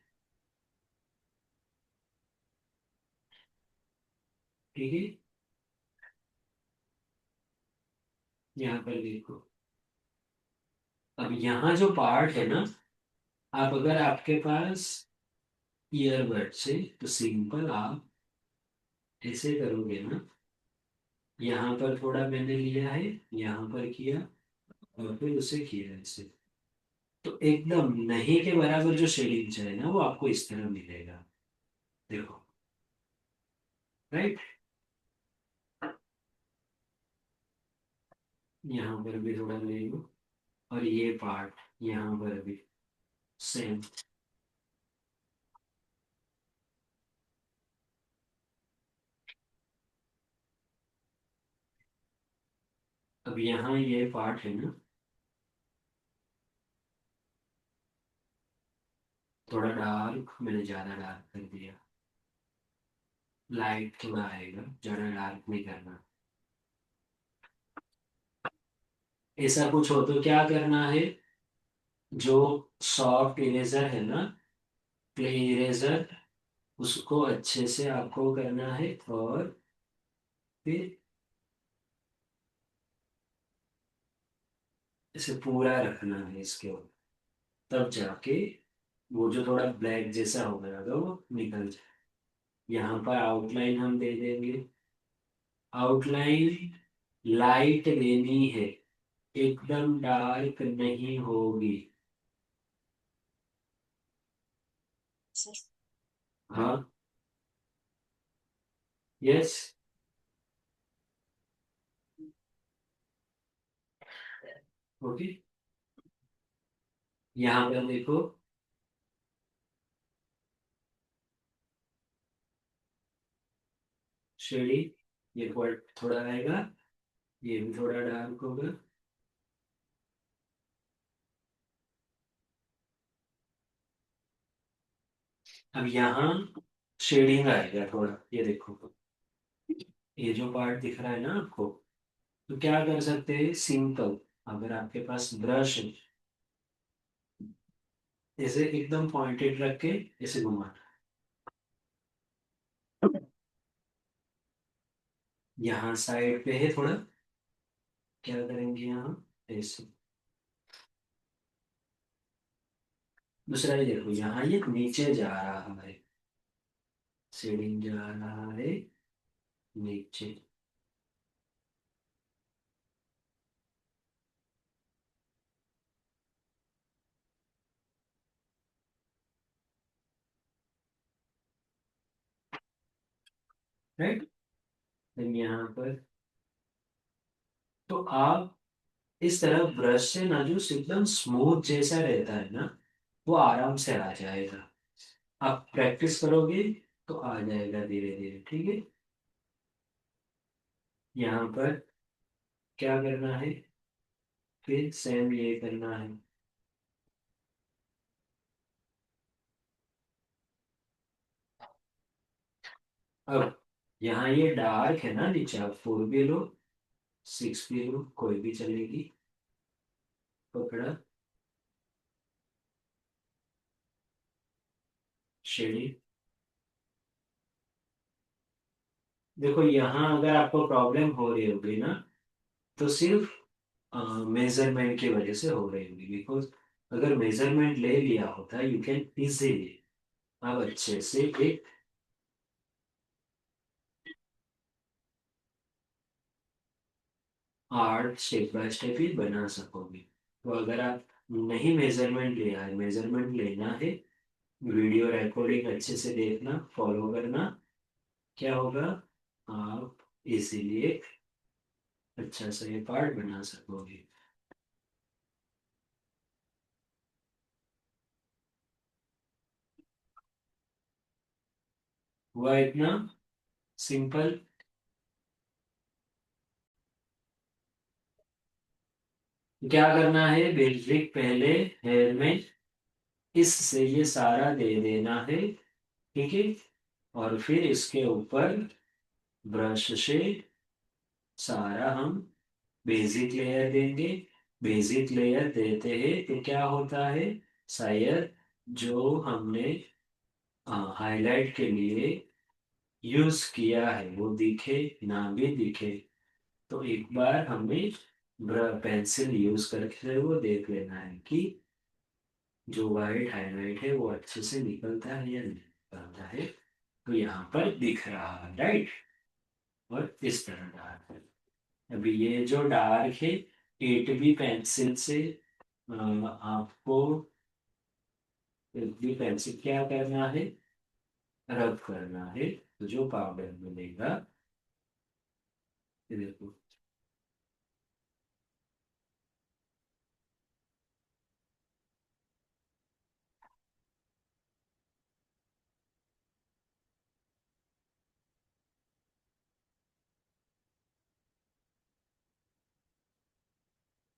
ठीक है, यहाँ पर देखो। अब यहाँ जो पार्ट है ना, आप अगर आपके पास ईयरबड से, तो सिंपल आप ऐसे करोगे ना, यहाँ पर थोड़ा मैंने लिया है, यहाँ पर किया, और फिर उसे किया ऐसे, तो एकदम नहीं के बराबर जो शेडिंग चाहिए ना, वो आपको इस तरह मिलेगा। देखो, राइट। यहाँ पर भी थोड़ा ले लो, और ये पार्ट यहाँ पर भी सेम। अब यहाँ ये पार्ट है ना, थोड़ा डार्क, मैंने ज्यादा डार्क कर दिया, लाइट थोड़ा आएगा, ज्यादा डार्क नहीं करना। ऐसा कुछ हो तो क्या करना है, जो सॉफ्ट इरेजर है ना, क्ले इरेजर, उसको अच्छे से आपको करना है, और फिर इसे पूरा रखना है इसके ऊपर, तब जाके वो जो थोड़ा ब्लैक जैसा हो गया था वो निकल जाए। यहाँ पर आउटलाइन हम दे देंगे। आउटलाइन लाइट लेनी है, एकदम डार्क नहीं होगी। हाँ, यस। ओके, यहाँ पर देखो, शेडिंग ये थोड़ा आएगा, ये भी थोड़ा डार्क होगा। अब यहाँ शेडिंग आएगा थोड़ा, ये देखो, ये जो पार्ट दिख रहा है ना आपको, तो क्या कर सकते हैं, सिंपल, अगर आपके पास ब्रश है, इसे एकदम पॉइंटेड रख के इसे घुमाना। यहाँ साइड पे है थोड़ा, क्या करेंगे यहाँ, ऐसे। दूसरा ये देखो, यहाँ ये नीचे जा रहा है, शेडिंग जा रहा है नीचे। राइट, देन यहाँ पर, तो आप इस तरह ब्रश से ना, जो एकदम स्मूथ जैसा रहता है ना, वो आराम से आ जाएगा। आप प्रैक्टिस करोगे, तो आ जाएगा धीरे धीरे। ठीक है, यहाँ पर क्या करना है, फिर सेम ये करना है। अब यहाँ ये डार्क है ना नीचे, आप 4 भी लो 6 भी लो, कोई भी चलेगी। पकड़ा, शेडिंग। देखो यहाँ अगर आपको प्रॉब्लम हो रही होगी ना, तो सिर्फ मेजरमेंट की वजह से हो रही होगी, बिकॉज अगर मेजरमेंट ले लिया होता यू कैन इजीली आप अच्छे से एक आर्ट स्टेप बाय स्टेप ही बना सकोगे। तो अगर आप नहीं मेजरमेंट लिया है, मेजरमेंट लेना है, वीडियो रिकॉर्डिंग अच्छे से देखना, फॉलो करना, क्या होगा, आप इजीली एक अच्छा सा ये पार्ट बना सकोगे। हुआ इतना सिंपल। क्या करना है, बेसिक पहले हेयर में इससे ये सारा दे देना है। ठीक है, और फिर इसके ऊपर ब्रश से सारा हम बेसिक लेयर देंगे। बेसिक लेयर देते हैं तो क्या होता है, शायद जो हमने हाईलाइट के लिए यूज किया है वो दिखे ना भी दिखे। तो एक बार हमें पेंसिल यूज करके वो देख लेना है कि जो वाइट हाईलाइट है वो अच्छे से निकलता है या नहीं निकलता है। तो यहाँ पर दिख रहा है, राइट। और इस तरह डार्क है। अभी ये जो डार्क है, एट बी पेंसिल से आपको एट बी पेंसिल क्या करना है, रब करना है। तो जो पाउडर मिलेगा, ये देखो,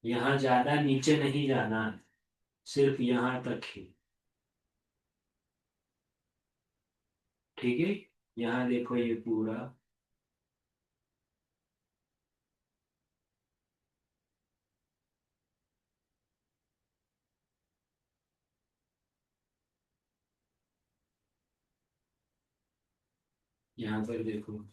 यहाँ ज्यादा नीचे नहीं जाना है, सिर्फ यहाँ तक ही। ठीक है, यहाँ देखो ये पूरा, यहाँ पर देखो।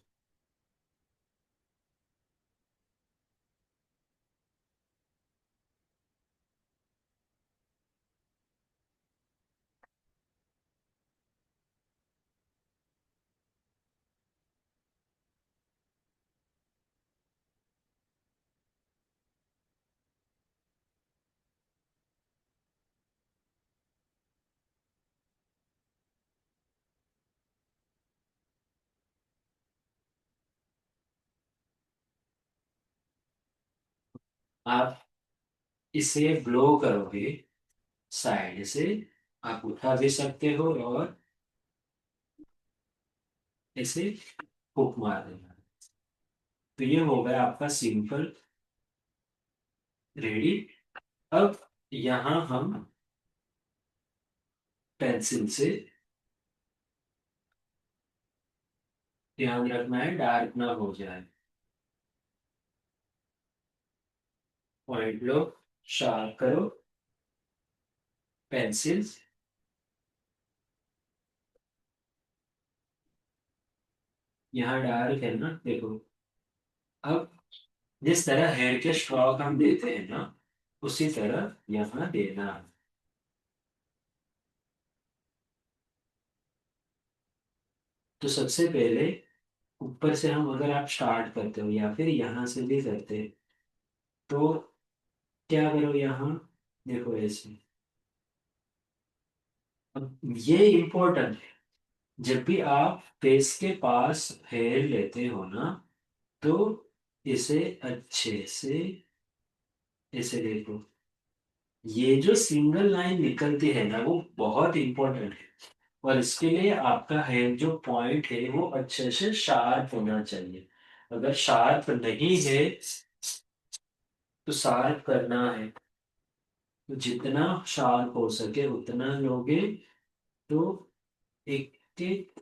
आप इसे ब्लो करोगे साइड से, आप उठा भी सकते हो और इसे फूक मार देना। तो ये हो गया आपका सिंपल रेडी। अब यहाँ हम पेंसिल से ध्यान रखना है डार्क ना हो जाए। पॉइंट लो, शार्प करो पेंसिल। यहाँ डार्क है ना, देखो। अब जिस तरह हेयर के स्ट्रोक हम देते हैं ना, उसी तरह यहाँ देना है। तो सबसे पहले ऊपर से हम अगर आप स्टार्ट करते हो या फिर यहाँ से भी करते हैं, तो क्या करो यहाँ, देखो ऐसे। अब ये इम्पोर्टेंट है, जब भी आप फेस के पास हेयर लेते हो ना, तो इसे अच्छे से ऐसे देखो। ये जो सिंगल लाइन निकलती है ना, वो बहुत इंपॉर्टेंट है। और इसके लिए आपका हेयर जो पॉइंट है वो अच्छे से शार्प होना चाहिए। अगर शार्प नहीं है तो शार्प करना है, तो जितना शार्प हो सके उतना लोगे, तो एक एक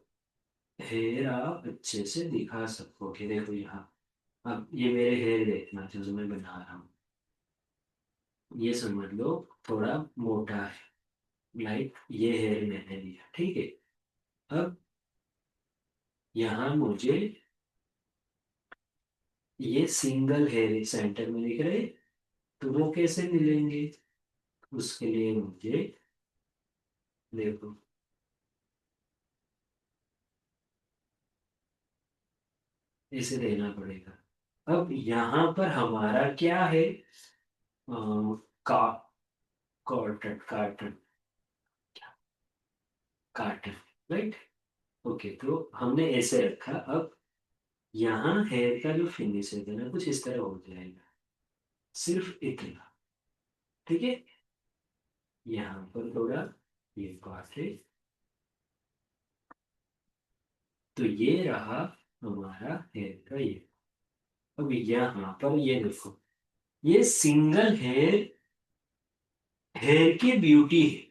हेयर आप अच्छे से दिखा सकोगे। देखो यहाँ, अब ये मेरे हेयर देखना जो मैं बना रहा हूँ, ये समझ लो थोड़ा मोटा है, लाइक ये हेयर मैंने लिया, ठीक है। अब यहाँ मुझे ये सिंगल हेयर सेंटर में दिख रहे, तो वो कैसे मिलेंगे? उसके लिए मुझे, देखो, इसे देना पड़ेगा। अब यहाँ पर हमारा क्या है? अ, का cotton cotton cotton, right. Okay, तो हमने ऐसे रखा। अब यहाँ हेयर का जो फिनिश है ना, कुछ इस तरह हो जाएगा, सिर्फ इतना, ठीक है। यहाँ पर थोड़ा ये पार्ट है, तो ये रहा हमारा हेयर का ये। अब यहाँ पर ये देखो, ये सिंगल हेयर हेयर की ब्यूटी है।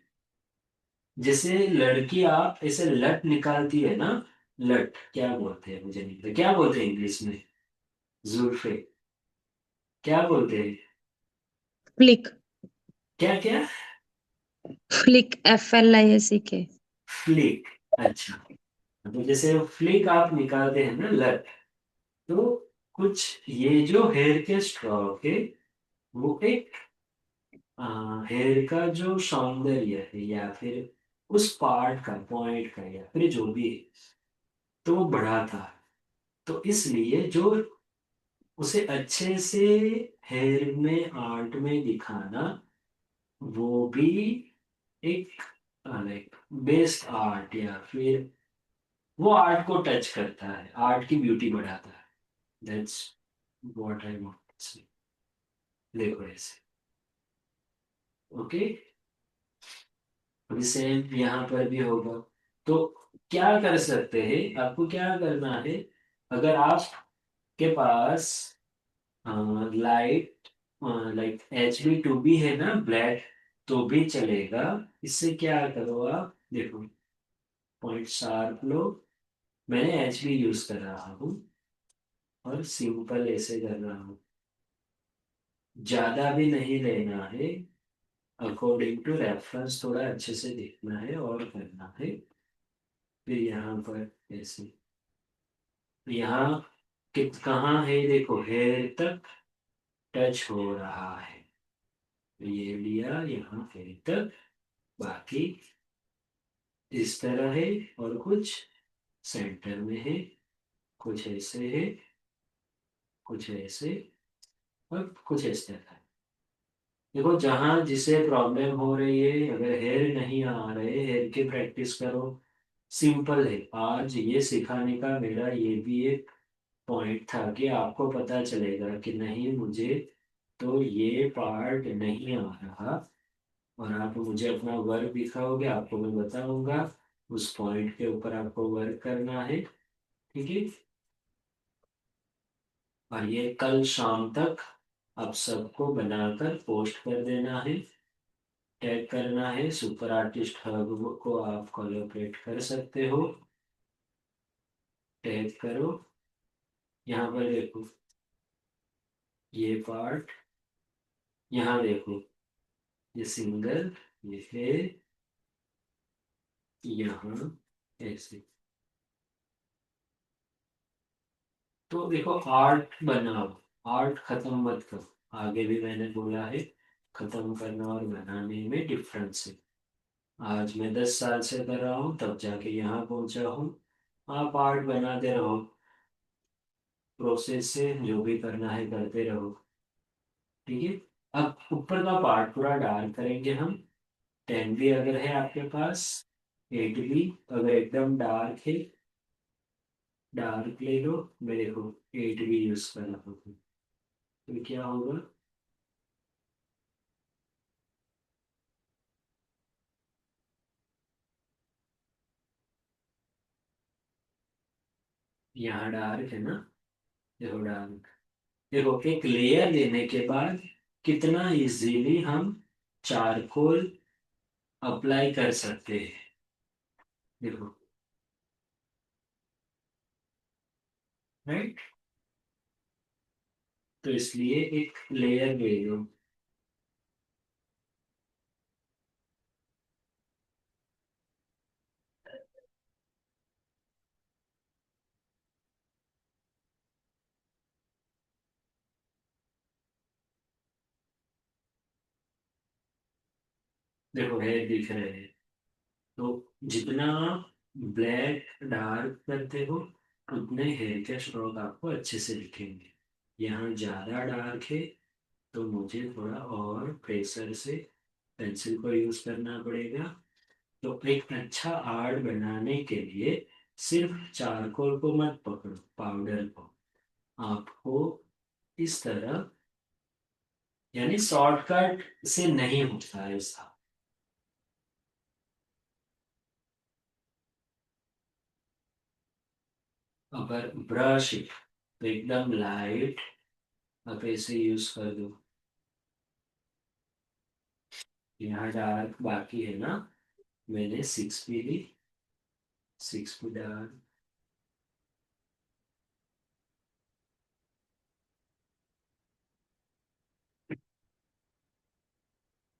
जैसे लड़की आप ऐसे लट निकालती है ना, लट क्या बोलते हैं मुझे नहीं पता, क्या बोलते हैं इंग्लिश में? जुल्फे, क्या बोलते हैं? फ्लिक। क्या क्या? Flick, FLICK। फ्लिक, अच्छा। तो जैसे फ्लिक आप निकालते हैं ना, लट, तो कुछ ये जो हेयर के स्ट्रॉक है वो एक हेयर का जो सौंदर्य है, या फिर उस पार्ट का, पॉइंट का, या फिर जो भी है, तो वो बढ़ाता है। तो इसलिए जो उसे अच्छे से हेयर में आर्ट में दिखाना, वो भी एक लाइक बेस्ट आर्ट, या फिर वो आर्ट को टच करता है, आर्ट की ब्यूटी बढ़ाता है। That's what I want. देखो ऐसे, ओके। अभी सेम यहाँ पर भी होगा। तो क्या कर सकते हैं, आपको क्या करना है? अगर आपके पास लाइट लाइक HB2B है ना, ब्लैक, तो भी चलेगा। इससे क्या करो आप, देखो, पॉइंट शार्प लो। मैंने HB यूज कर रहा हूँ, और सिंपल ऐसे कर रहा हूँ। ज्यादा भी नहीं लेना है, अकॉर्डिंग टू रेफरेंस थोड़ा अच्छे से देखना है और करना है। फिर यहाँ पर ऐसे, यहाँ कहाँ है, देखो हेयर तक टच हो रहा है, ये लिया यहाँ हेयर तक, बाकी इस तरह है, और कुछ सेंटर में है, कुछ ऐसे है, कुछ ऐसे, और कुछ इस तरह है। देखो, जहाँ जिसे प्रॉब्लम हो रही है, अगर हेयर नहीं आ रहे, हेयर की प्रैक्टिस करो। सिंपल है, आज ये सिखाने का मेरा ये भी एक पॉइंट था कि आपको पता चलेगा कि नहीं, मुझे तो ये पार्ट नहीं आ रहा, और आप मुझे अपना वर्क दिखाओगे, आपको मैं बताऊंगा, उस पॉइंट के ऊपर आपको वर्क करना है, ठीक है। और ये कल शाम तक आप सबको बनाकर पोस्ट कर देना है, टैग करना है। सुपर आर्टिस्ट हब को आप कोलैबोरेट कर सकते हो, टैग करो। यहाँ पर देखो, ये पार्ट, यहाँ देखो, ये सिंगल, ये है यहाँ, ऐसे। तो देखो, आर्ट बनाओ, आर्ट खत्म मत करो। आगे भी मैंने बोला है, खत्म करना और बनाने में डिफरेंस है। आज मैं 10 साल से कर रहा हूँ, तब जाके यहाँ पहुंचा हूँ। आप आर्ट बनाते रहो, प्रोसेस से जो भी करना है करते रहो, ठीक है। अब ऊपर का पार्ट पूरा डार्क करेंगे हम। 10 भी अगर है आपके पास, 8 भी अगर एकदम डार्क है, डार्क ले लो। मैं देखो 8 भी यूज कर रहा हूँ, तो क्या होगा? यहाँ डार्क है ना, देखो डार्क। देखो एक लेयर लेने के बाद कितना इजीली हम चारकोल अप्लाई कर सकते हैं, देखो। राइट। तो इसलिए एक लेयर ले लो। देखो है, दिख रहे हैं। तो जितना ब्लैक डार्क करते हो उतने हेयर के स्ट्रोक आपको अच्छे से दिखेंगे। यहाँ ज़्यादा डार्क है तो मुझे थोड़ा और प्रेशर से पेंसिल को यूज़ करना पड़ेगा। तो एक अच्छा आर्ट बनाने के लिए सिर्फ चारकोल को मत पकड़ो, पाउडर को आपको इस तरह, यानी शॉर्टकट से नहीं होता है ऐसा। अगर ब्रश है तो एकदम लाइट आप ऐसे यूज कर दो। यहाँ डार्क बाकी है ना, मैंने 6 भी ली, 6 भी डार्क।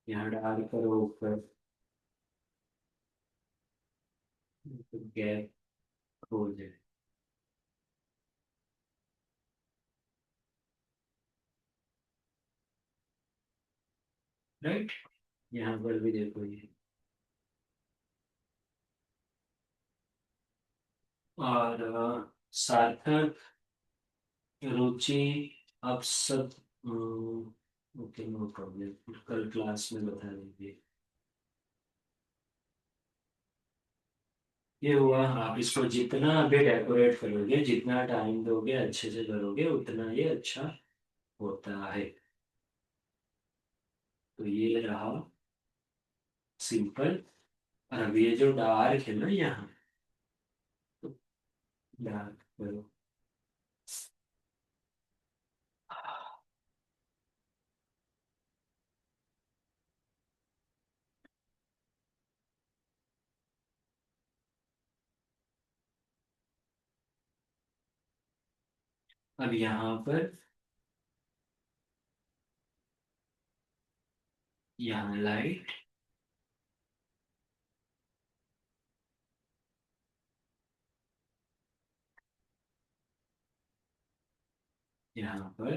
यहाँ डार्क करो ऊपर, गैप हो जाए। राइट। यहाँ पर भी देखो ये। और सार्थक, रुचि, आप सब, ओके नो प्रॉब्लम, कल क्लास में बता देंगे। ये हुआ, आप इसको जितना अभी डेकोरेट करोगे, जितना टाइम दोगे, अच्छे से करोगे, उतना ये अच्छा होता है। तो ये रहा सिंपल। और अब ये जो डार्क है ना यहाँ, डार्क करो। अब यहाँ पर, यहाँ लाइट, यहाँ पर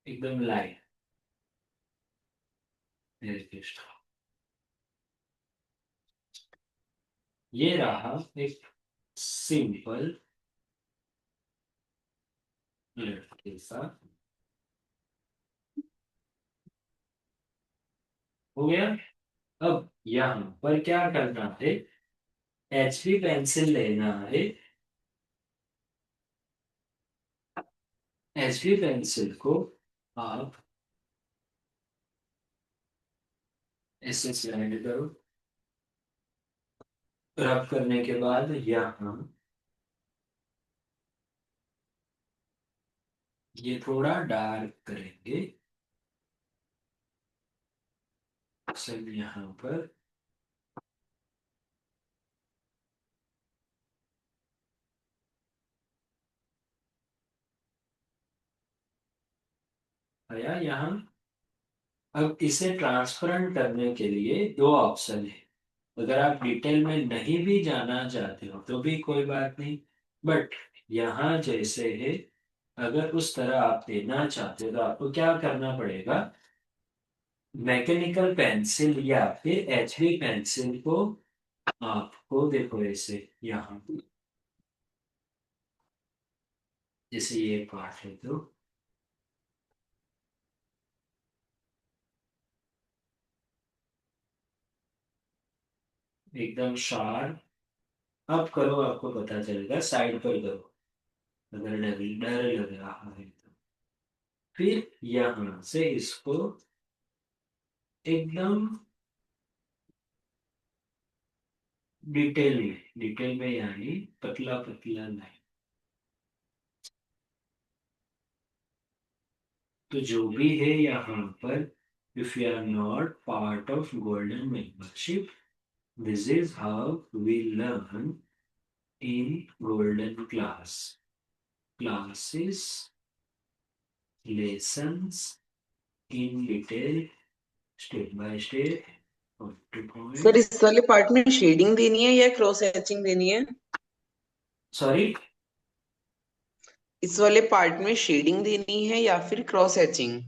एकदम लाइट, निर्दिष्ट। ये रहा एक सिंपल लड़के सा। हो गया। अब यहाँ पर क्या करना है, एचबी पेंसिल लेना है। एचबी पेंसिल को आप ऐसे स्लाइड करो। रब करने के बाद यहाँ ये थोड़ा डार्क करेंगे, सब यहाँ पर। आया यहाँ। अब इसे ट्रांसपेरेंट करने के लिए दो ऑप्शन है। अगर आप डिटेल में नहीं भी जाना चाहते हो तो भी कोई बात नहीं, बट यहाँ जैसे है, अगर उस तरह आप देना चाहते हो तो आपको क्या करना पड़ेगा, मैकेनिकल पेंसिल या फिर एचबी पेंसिल को आपको देखो ऐसे यहाँ, जैसे ये पार्ट है तो एकदम शार्प। अब करो, आपको पता चलेगा, साइड पर करो अगर डर डर लग रहा है तो। फिर यहाँ से इसको एकदम डिटेल में, डिटेल में यानी पतला पतला लाइन। तो जो भी है यहाँ पर, if you are not part of golden membership, this is how we learn in golden class, classes, lessons in detail, step by step, point to sir point. इस वाले पार्ट में शेडिंग देनी है या क्रॉस हैचिंग देनी है? Sorry, इस वाले पार्ट में शेडिंग देनी है या फिर क्रॉस हैचिंग?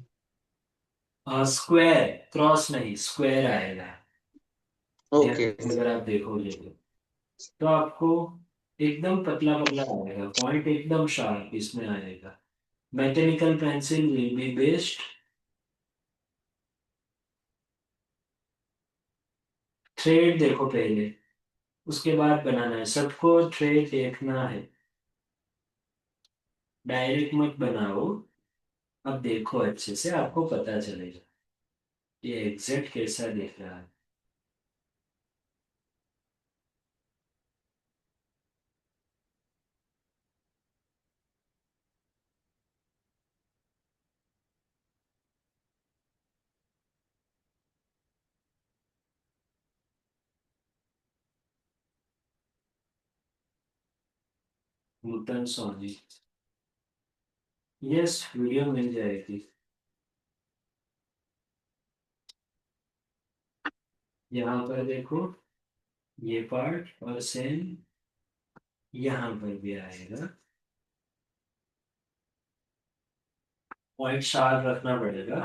स्क्वायर, क्रॉस नहीं, स्क्वायर आएगा। ध्यान ओके। से अगर आप देखोगे तो आपको एकदम पतला पतला आएगा, पॉइंट एकदम शार्प इसमें आएगा। Mechanical pencil will be best. Thread देखो पहले, उसके बाद बनाना है, सबको थ्रेड देखना है, डायरेक्ट मत बनाओ। अब देखो अच्छे से, आपको पता चलेगा ये एग्जैक्ट कैसा दिख रहा है। नूतन सोनी, यस, वीडियो मिल जाएगी। यहाँ पर देखो, ये पार्ट और सेम यहाँ पर भी आएगा। पॉइंट शार्प रखना पड़ेगा।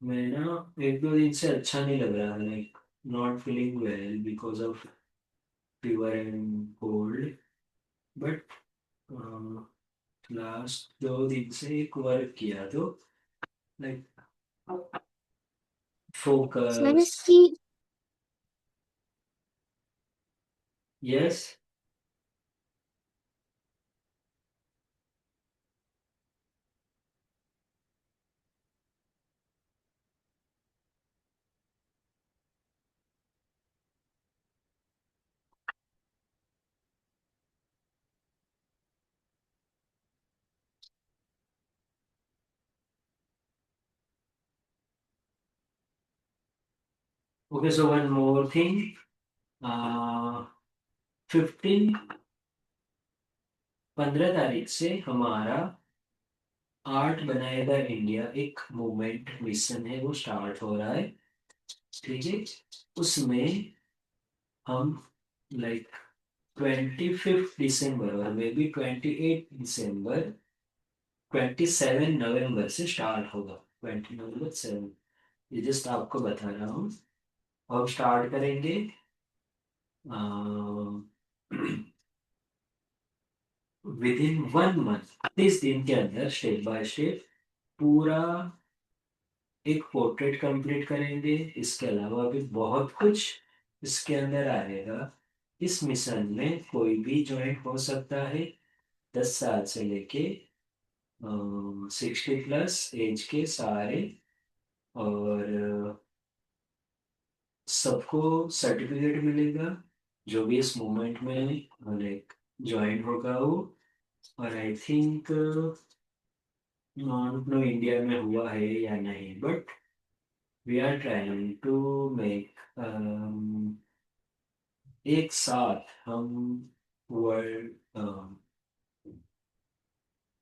मैं ना एक दो दिन से अच्छा नहीं लग रहा, like not feeling well because of fever and cold, but last 2 दिन से एक वर्क किया तो लाइक सर फोकस। इसकी yes, okay, so one more thing, 15 तारीख से हमारा आर्ट बनाएगा इंडिया एक मूवमेंट मिशन है, वो स्टार्ट हो रहा है। ठीक है, उसमें हम लाइक 25 दिसंबर और मे बी 28 दिसंबर, 27 नवंबर से स्टार्ट होगा। 20 नवंबर 7, ये जस्ट आपको बता रहा हूँ। हम स्टार्ट करेंगे विद इन 1 मंथ, 30 दिन के अंदर, स्टेप बाय स्टेप पूरा एक पोर्ट्रेट कंप्लीट करेंगे। इसके अलावा भी बहुत कुछ इसके अंदर आएगा। इस मिशन में कोई भी ज्वाइन हो सकता है, 10 साल से लेके 60 प्लस एज के सारे, और सबको सर्टिफिकेट मिलेगा जो भी इस मूवमेंट में लाइक ज्वाइन होगा वो। और I think not no India में हुआ है या नहीं, but we are trying to make, एक साथ हम वर्ल्ड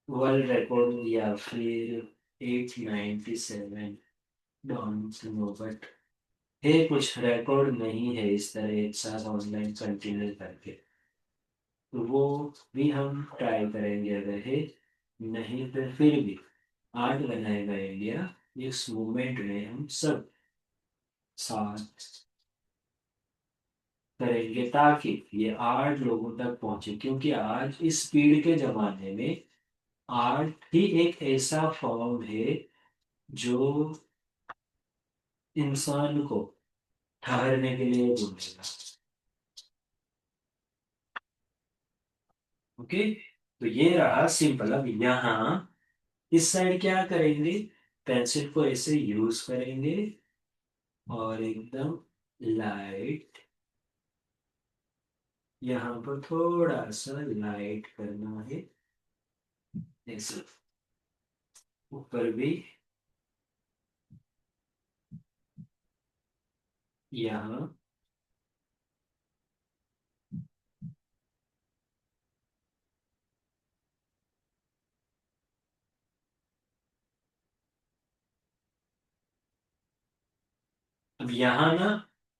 वर्ल्ड रिकॉर्ड या फिर 897, डोंट नो, बट है कुछ रिकॉर्ड नहीं है इस तरह एक साथ ऑनलाइन कंटिन्यू करके, तो वो भी हम ट्राई करेंगे अगर है। नहीं तो फिर भी आर्ट बनाएगा इंडिया, इस मूवमेंट में हम सब साथ करेंगे ताकि ये आर्ट लोगों तक पहुंचे, क्योंकि आज इस स्पीड के जमाने में आर्ट ही एक ऐसा फॉर्म है जो इंसान को ठहरने के लिए बोलेगा। ओके, तो ये रहा सिंपल। अब यहाँ इस साइड क्या करेंगे, पेंसिल को ऐसे यूज करेंगे और एकदम लाइट यहाँ पर थोड़ा सा लाइट करना है, ऐसे ऊपर भी, यहाँ। अब यहाँ ना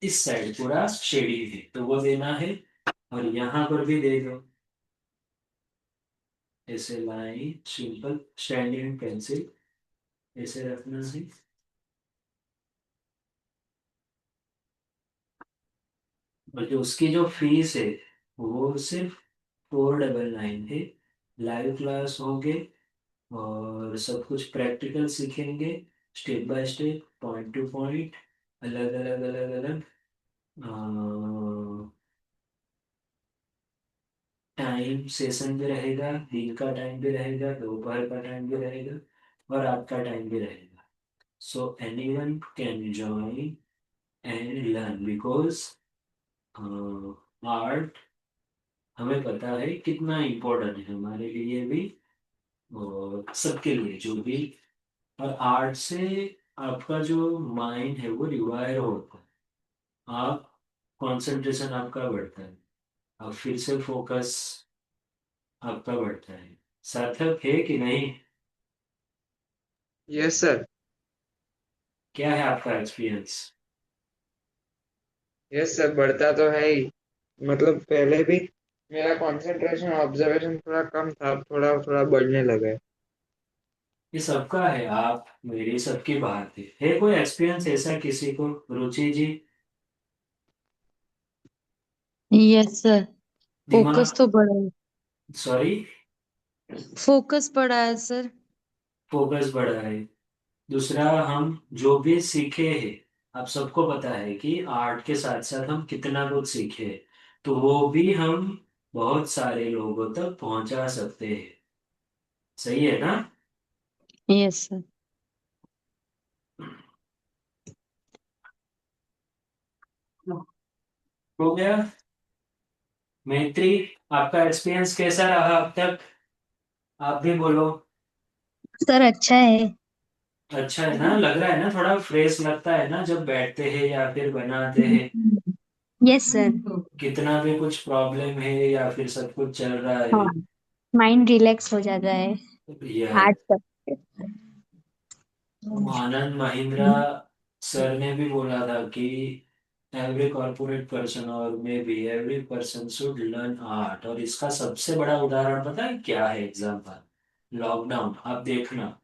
इस साइड पूरा शेडी है तो वो देना है, और यहाँ पर भी दे दो, ऐसे लाइन सिंपल स्टैंडिंग पेंसिल ऐसे रखना है। और जो उसकी जो फीस है वो सिर्फ 499 है। लाइव क्लास होंगे और सब कुछ प्रैक्टिकल सीखेंगे, step by step, point two point, अलग अलग अलग अलग। टाइम सेशन भी रहेगा, दिन का टाइम भी रहेगा, दोपहर का टाइम भी रहेगा, और रात का टाइम भी रहेगा। So anyone can join and learn, because art हमें पता है कितना इम्पोर्टेंट है हमारे लिए भी, और सबके लिए जो भी। और आर्ट से आपका जो माइंड है वो रिवायर होता है, आप कंसंट्रेशन आपका बढ़ता है, आप फिर से फोकस आपका बढ़ता है। सार्थक है कि नहीं? Yes sir. क्या है आपका एक्सपीरियंस? यस सर, बढ़ता तो है ही। मतलब पहले भी मेरा कंसंट्रेशन ऑब्जर्वेशन थोड़ा कम था, अब थोड़ा थोड़ा बढ़ने लगा है। ये सबका है, आप मेरी सबकी बात है कोई एक्सपीरियंस ऐसा किसी को? Ruchi ji? Yes sir. Focus दिमाग, तो बढ़ा है। सॉरी, फोकस बढ़ा है सर। फोकस बढ़ा है। दूसरा, हम जो भी सीखे हैं, आप सबको पता है कि आर्ट के साथ साथ हम कितना कुछ सीखे हैं, तो वो भी हम बहुत सारे लोगों तक पहुंचा सकते हैं। सही है ना? Yes sir. हो गया। मैत्री, आपका एक्सपीरियंस कैसा रहा अब तक? आप भी बोलो। सर अच्छा है। अच्छा है ना? लग रहा है ना, थोड़ा फ्रेश लगता है ना जब बैठते हैं या फिर बनाते हैं? Yes sir. कितना भी कुछ प्रॉब्लम है या फिर सब कुछ चल रहा है, हाँ, माइंड रिलैक्स हो जाता है यार। आर्ट करके। आनंद महिंद्रा सर ने भी बोला था कि एवरी कॉर्पोरेट पर्सन और may be every person should learn art, और इसका सबसे बड़ा उदाहरण पता है क्या है? Example, lockdown. आप देखना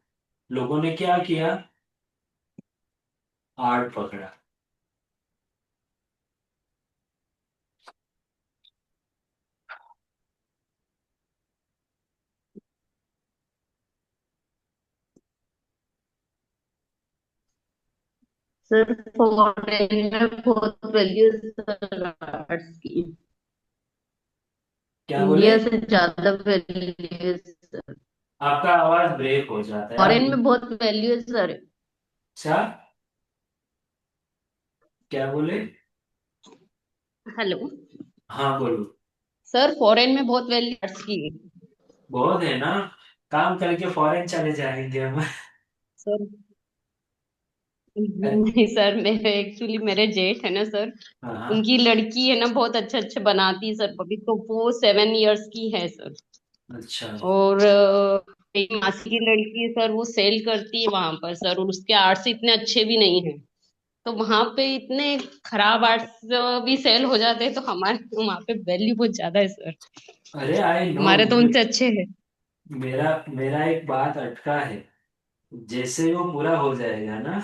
लोगों ने क्या किया, आर्ट पकड़ा। सर फॉरेन में बहुत वैल्यू सर आर्ट्स की, क्या बोले? इंडिया से ज्यादा वैल्यू सर। आपका आवाज ब्रेक हो जाता है आप। फॉरेन में बहुत वैल्यू है सर। अच्छा, क्या बोले? हेलो। हाँ बोलो। सर फॉरेन में बहुत वैल्यू आर्ट्स की है। बहुत है ना, काम करके फॉरेन चले जाएंगे हम। सर अरे, नहीं सर, मेरे एक्चुअली मेरे जेठ है ना सर, हाँ हाँ। उनकी लड़की है ना बहुत अच्छे अच्छे बनाती है सर, अभी तो वो 7 इयर्स की है सर। अच्छा। और एक मासी की लड़की है सर, वो सेल करती है वहां पर सर, और उसके आर्ट्स इतने अच्छे भी नहीं है। तो वहां पे इतने खराब आर्ट्स भी सेल हो जाते हैं, तो हमारे वहां पे वैल्यू बहुत ज्यादा है सर। अरे आई नो। हमारे तो उनसे अच्छे हैं। मेरा मेरा एक बात अटका है, जैसे वो पूरा हो जाएगा ना,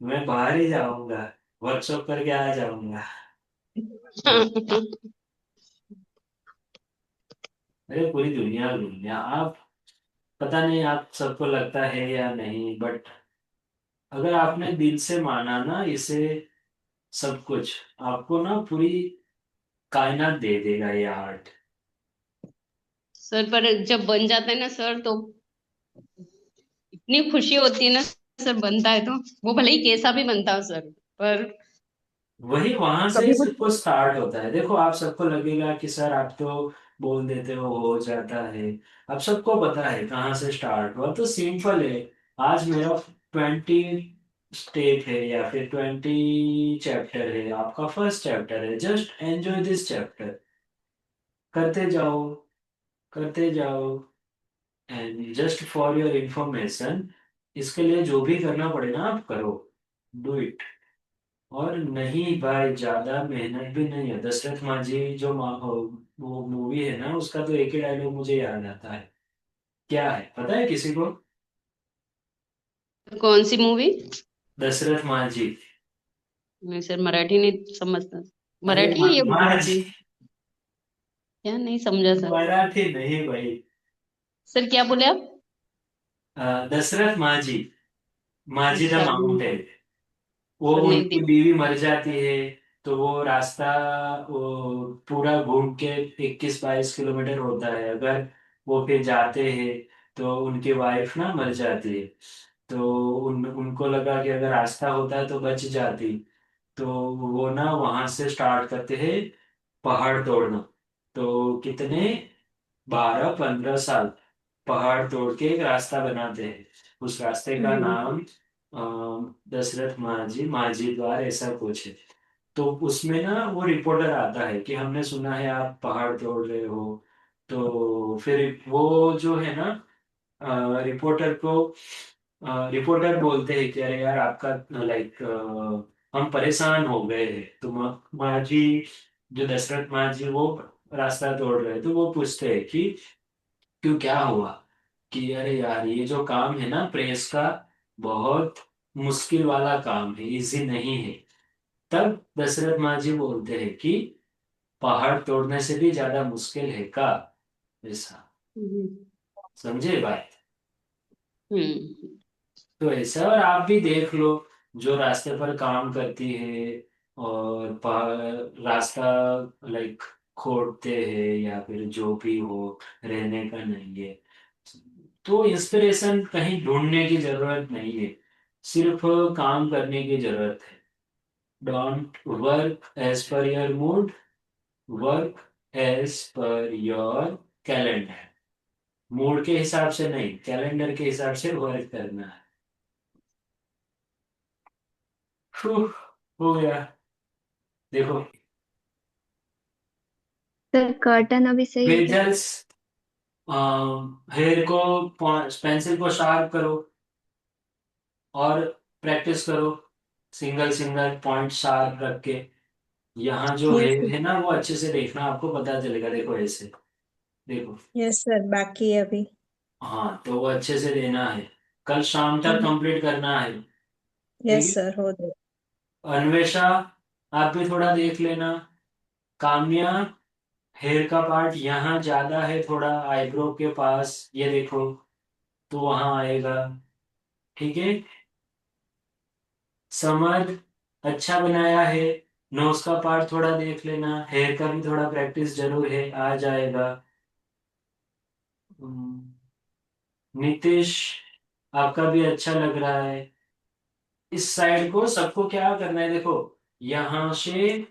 मैं बाहर ही जाऊंगा, वर्कशॉप करके आ जाऊंगा। अरे पूरी दुनिया दुनिया आप, पता नहीं आप सबको लगता है या नहीं, बट अगर आपने दिल से माना ना इसे, सब कुछ आपको ना पूरी कायनात दे देगा ये आर्ट। सर पर जब बन जाता है ना सर, तो इतनी खुशी होती है ना सर, बनता है तो वो भले ही कैसा भी बनता हो सर, पर वही वहां से कभी कुछ। सबको स्टार्ट होता है। देखो आप सबको लगेगा कि सर आप तो बोल देते हो जाता है। अब सबको पता है कहाँ से स्टार्ट हुआ, तो सिंपल है। आज मेरा 20 स्टेप है या फिर 20 चैप्टर है, आपका फर्स्ट चैप्टर है, जस्ट एंजॉय दिस चैप्टर। करते जाओ, करते जाओ। And just for your information, इसके लिए जो भी करना पड़े ना आप करो, डू इट। और नहीं भाई, ज्यादा मेहनत भी नहीं है। दशरथ माझी जो वो मूवी है ना, उसका तो एक ही डायलॉग मुझे याद आता है। क्या है पता है किसी को? कौन सी मूवी? दशरथ माझी। मैं सर मराठी नहीं समझता। अरे मराठी है ये मूवी? माझी। क्या नहीं समझा सर। मराठी नहीं भाई। सर क्या बोले आप? दशरथ माझी। माझी द अच्छा नहीं, माउंटेन। वो सर नहीं उनकी देखा। बीवी मर जाती है, तो वो रास्ता वो पूरा घूम के 21-22 किलोमीटर होता है। अगर वो फिर जाते हैं तो उनकी वाइफ ना मर जाती है। तो उनको लगा कि अगर रास्ता होता तो बच जाती। तो वो ना वहां से स्टार्ट करते हैं पहाड़ तोड़ना। तो कितने, 12-15 साल पहाड़ तोड़ के एक रास्ता बनाते हैं। उस रास्ते का हम्म। नाम दशरथ माझी माझी द्वार ऐसा कुछ है। तो उसमें ना वो रिपोर्टर आता है कि हमने सुना है आप पहाड़ तोड़ रहे हो। तो फिर वो जो है ना, रिपोर्टर को रिपोर्टर बोलते हैं कि अरे यार आपका लाइक हम परेशान हो गए हैं। तो माझी, जो दशरथ माझी, वो रास्ता तोड़ रहे हैं। तो वो पूछते हैं कि क्यों, क्या हुआ? कि अरे यार ये जो काम है ना प्रेस का, बहुत मुश्किल वाला काम है, इजी नहीं है। तब दशरथ माझी बोलते हैं कि पहाड़ तोड़ने से भी ज्यादा मुश्किल है का, ऐसा। हम्म। समझे बात? हम्म। तो ऐसा, और आप भी देख लो, जो रास्ते पर काम करती है और रास्ता लाइक खोदते हैं या फिर जो भी हो, रहने का नहीं है, तो इंस्पिरेशन कहीं ढूंढने की जरूरत नहीं है। सिर्फ काम करने की जरूरत है। Don't work as per your mood, work as per your calendar. Mood के हिसाब से नहीं, कैलेंडर के हिसाब से वर्क करना है। फुह, हो गया। देखो, सर कर्टन अभी सही है क्या? पेजल्स, हेयर को, पेंसिल को शार्प करो और प्रैक्टिस करो। सिंगल सिंगल पॉइंट शार्प रख के, यहाँ जो यस हेयर सर। है ना वो अच्छे से देखना, आपको पता चलेगा। देखो ऐसे, देखो। यस सर, बाकी है अभी। हाँ, तो वो अच्छे से देना है। कल शाम तक कंप्लीट करना है। ठीक यस है। सर, हो जाए। अन्वेषा, आप भी थोड़ा देख लेना। काम्या, हेयर का पार्ट यहाँ ज्यादा है थोड़ा, आईब्रो के पास, ये देखो, तो वहां आएगा। ठीक है। समर, अच्छा बनाया है। नोज का पार्ट थोड़ा देख लेना, हेयर का भी थोड़ा प्रैक्टिस जरूर है, आ जाएगा। हम्म, नीतीश, आपका भी अच्छा लग रहा है। इस साइड को सबको क्या करना है, देखो, यहां से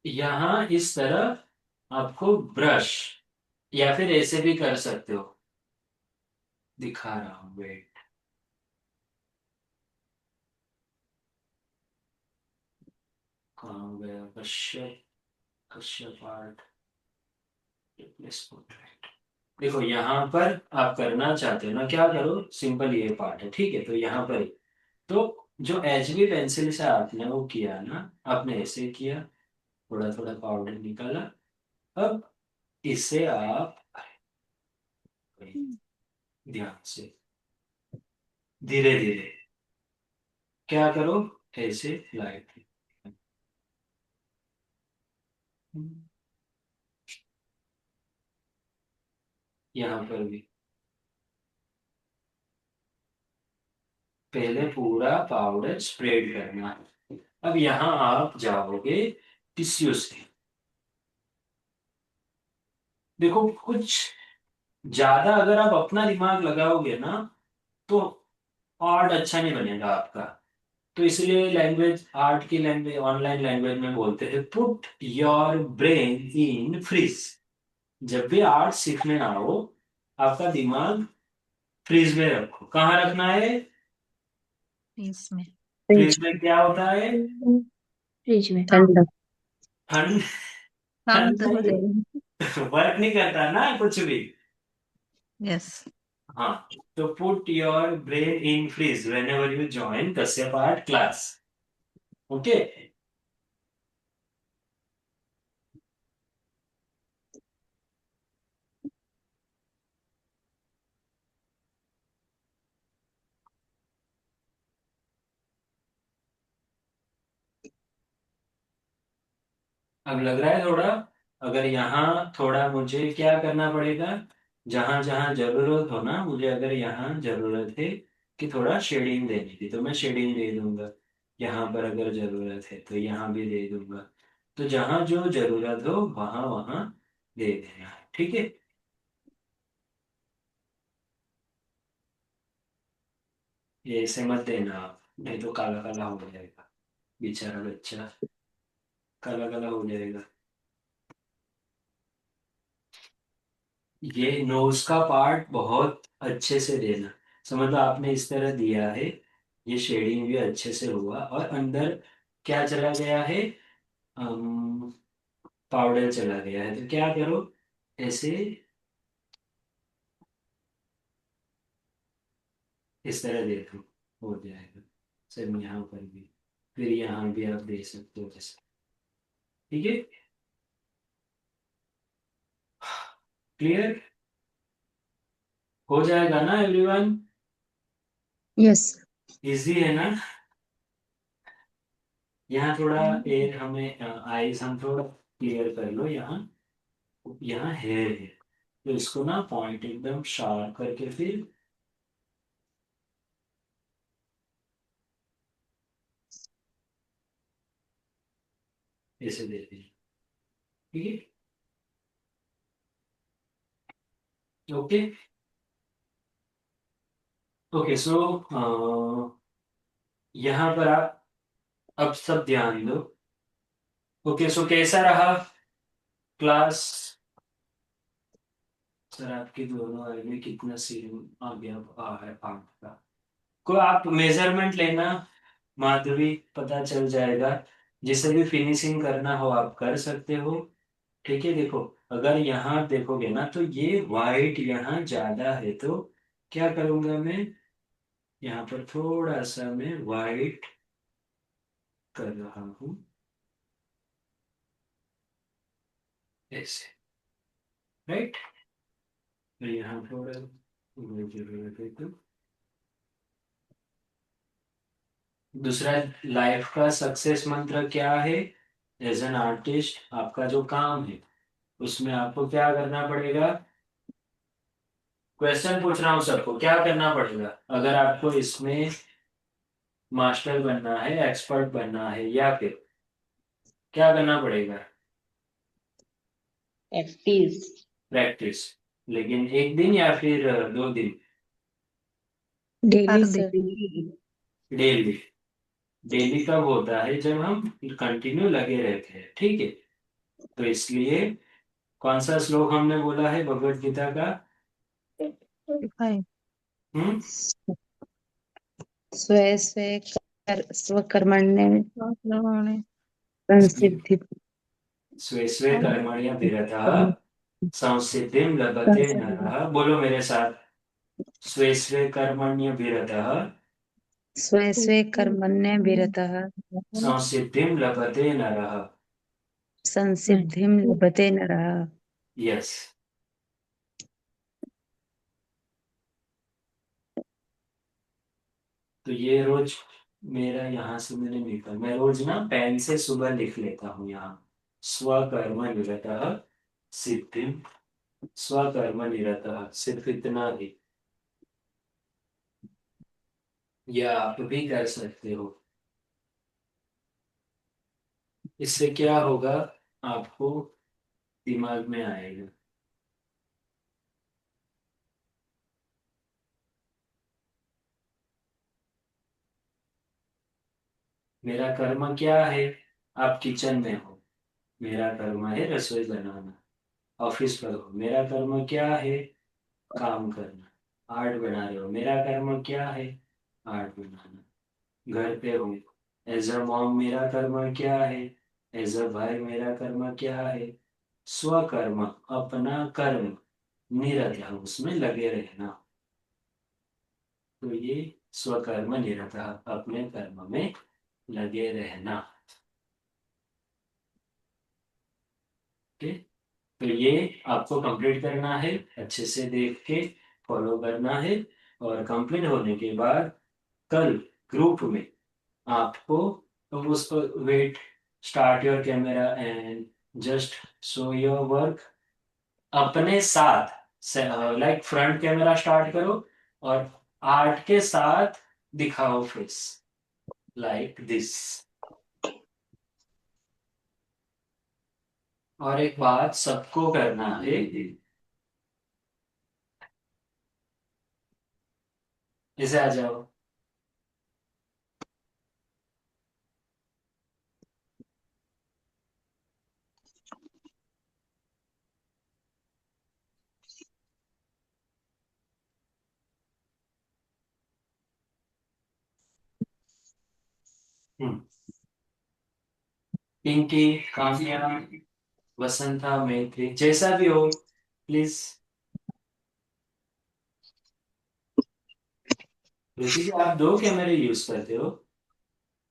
यहाँ इस तरफ आपको ब्रश, या फिर ऐसे भी कर सकते हो। दिखा रहा हूँ, वेट। कहाँ हो गया Kashyap? Kashyap art, replace portrait. देखो यहाँ पर आप करना चाहते हो ना, क्या करो, सिंपल ये पार्ट है, ठीक है। तो यहाँ पर तो जो HB पेंसिल से आपने वो किया ना, आपने ऐसे किया, थोड़ा थोड़ा पाउडर निकाला। अब इसे आप ध्यान से, धीरे धीरे क्या करो, ऐसे लाइट, यहाँ पर भी पहले पूरा पाउडर स्प्रेड करना है। अब यहाँ आप जाओगे टिश्यू से। देखो कुछ ज्यादा अगर आप अपना दिमाग लगाओगे ना तो आर्ट अच्छा नहीं बनेगा आपका। तो इसलिए लैंग्वेज, आर्ट की लैंग्वेज, ऑनलाइन लैंग्वेज में बोलते हैं put your brain in freeze. जब भी आर्ट सीखने आओ, आपका दिमाग फ्रीज में रखो। कहाँ रखना है? इसमें फ्रीज फ्रिज में क्या होता है? फ्रिज में ठंडा ठंड। ठंड शांत हो में जाएगी। वर्क नहीं करता ना कुछ भी। यस। हाँ, तो put your brain in freeze whenever you join Kashyap art class. Okay. अब लग रहा है थोड़ा? अगर यहाँ थोड़ा मुझे क्या करना पड़ेगा, जहां जहां जरूरत हो ना, मुझे अगर यहाँ जरूरत है कि थोड़ा शेडिंग देने की, तो मैं शेडिंग दे दूंगा। यहाँ पर अगर जरूरत है तो यहाँ भी दे दूंगा। तो जहां जो जरूरत हो वहां वहां दे देना है, ठीक है। ये ऐसे मत देना आप, नहीं तो काला काला हो जाएगा, बेचारा बच्चा काला काला हो जाएगा। ये नोज का पार्ट बहुत अच्छे से देना। समझ लो आपने इस तरह दिया है, ये शेडिंग भी अच्छे से हुआ, और अंदर क्या चला गया है? पाउडर चला गया है। तो क्या करो, ऐसे इस तरह दे दो, हो जाएगा। सब यहाँ पर भी, फिर यहाँ भी आप दे सकते हो जैसे। ठीक है, क्लियर हो जाएगा ना एवरीवन? यस। इजी है ना? यहाँ थोड़ा एयर हमें, आईज हम थोड़ा क्लियर कर लो। यहाँ यहाँ हेयर है, तो इसको ना पॉइंट एकदम शार्प करके फिर ऐसे देते हैं। ठीक है, ओके। ओके, सो यहाँ पर आप अब सब ध्यान दो। ओके, सो कैसा रहा क्लास? सर आपके दोनों आई में कितना सीन आ गया आ है आठ का? को आप मेजरमेंट लेना माधवी, पता चल जाएगा। जिसे भी फिनिशिंग करना हो आप कर सकते हो। ठीक है, देखो अगर यहाँ देखोगे ना तो ये वाइट यहाँ ज्यादा है, तो क्या करूंगा मैं, यहाँ पर थोड़ा सा मैं वाइट कर रहा हूँ ऐसे, राइट। तो यहाँ थोड़ा वो जरूरत है तो। दूसरा, लाइफ का सक्सेस मंत्र क्या है? एज एन आर्टिस्ट आपका जो काम है उसमें आपको क्या करना पड़ेगा? क्वेश्चन पूछ रहा हूँ सबको, क्या करना पड़ेगा अगर आपको इसमें मास्टर बनना है, एक्सपर्ट बनना है, या फिर क्या करना पड़ेगा? प्रैक्टिस। प्रैक्टिस। लेकिन एक दिन या फिर 2 दिन? डेली हर सर। दिन। डेली। डेली कब होता है? जब हम कंटिन्यू लगे रहते हैं, ठीक है। तो इसलिए कौन सा श्लोक हमने बोला है भगवत गीता का? फाइव। हम्म। स्वे स्वे स्वकर्मण्य लगाने। संसिद्धि स्वे स्वे कर्मण्यभिरतः संसिद्धिं लभते नरः। बोलो मेरे साथ, स्वे स्वे कर्मण्यभिरतः स्वे स्वे कर्मण्य विरतः संसिद्धिं लभते नरः। संसिद्धिं लभते नरः। यस। तो ये रोज मेरा यहाँ से मैंने लिखा, मैं रोज ना पेन से सुबह लिख लेता हूँ यहाँ, स्वकर्म निरतः सिद्धिम, स्वकर्म निरतः, सिर्फ इतना ही। या आप भी कर सकते हो। इससे क्या होगा, आपको दिमाग में आएगा। मेरा कर्म क्या है? आप किचन में हो, मेरा कर्म है रसोई बनाना। ऑफिस पर हो, मेरा कर्म क्या है? काम करना। आर्ट बना रहे हो, मेरा कर्म क्या है? आर्ट बनाना। घर पे हो, एज अ मॉम मेरा कर्म क्या है? एज अ भाई मेरा कर्म क्या है? स्वकर्म, अपना कर्म, निरत उसमें लगे रहना। तो ये स्वकर्म निरत, अपने कर्म में लगे रहना। ओके, तो ये आपको कंप्लीट करना है, अच्छे से देख के फॉलो करना है। और कंप्लीट होने के बाद कल ग्रुप में आपको, तो उसको wait, start your camera and just show your work अपने साथ। लाइक फ्रंट कैमरा स्टार्ट करो और आर्ट के साथ दिखाओ फेस, लाइक दिस। और एक बात सबको करना है, इसे आ जाओ। हम्म, पिंकी, काव्या, वसंता, मैत्री, जैसा भी हो प्लीज। ऋषि जी, आप दो कैमरे यूज करते हो?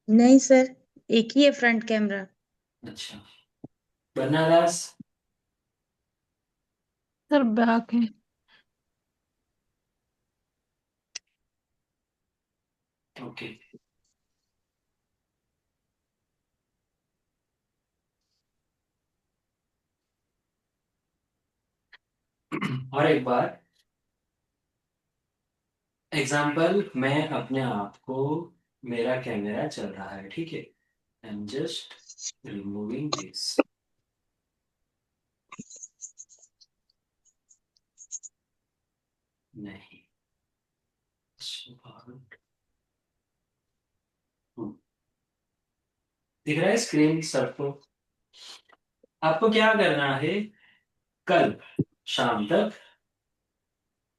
नहीं सर, एक ही है फ्रंट कैमरा। अच्छा। बनारस। सर बैक है। ओके। और एक बार एग्जाम्पल, मैं अपने आप को, मेरा कैमरा चल रहा है, ठीक है, I am just removing this. नहीं, हम्म, दिख रहा है स्क्रीन सबको? आपको क्या करना है, कल शाम तक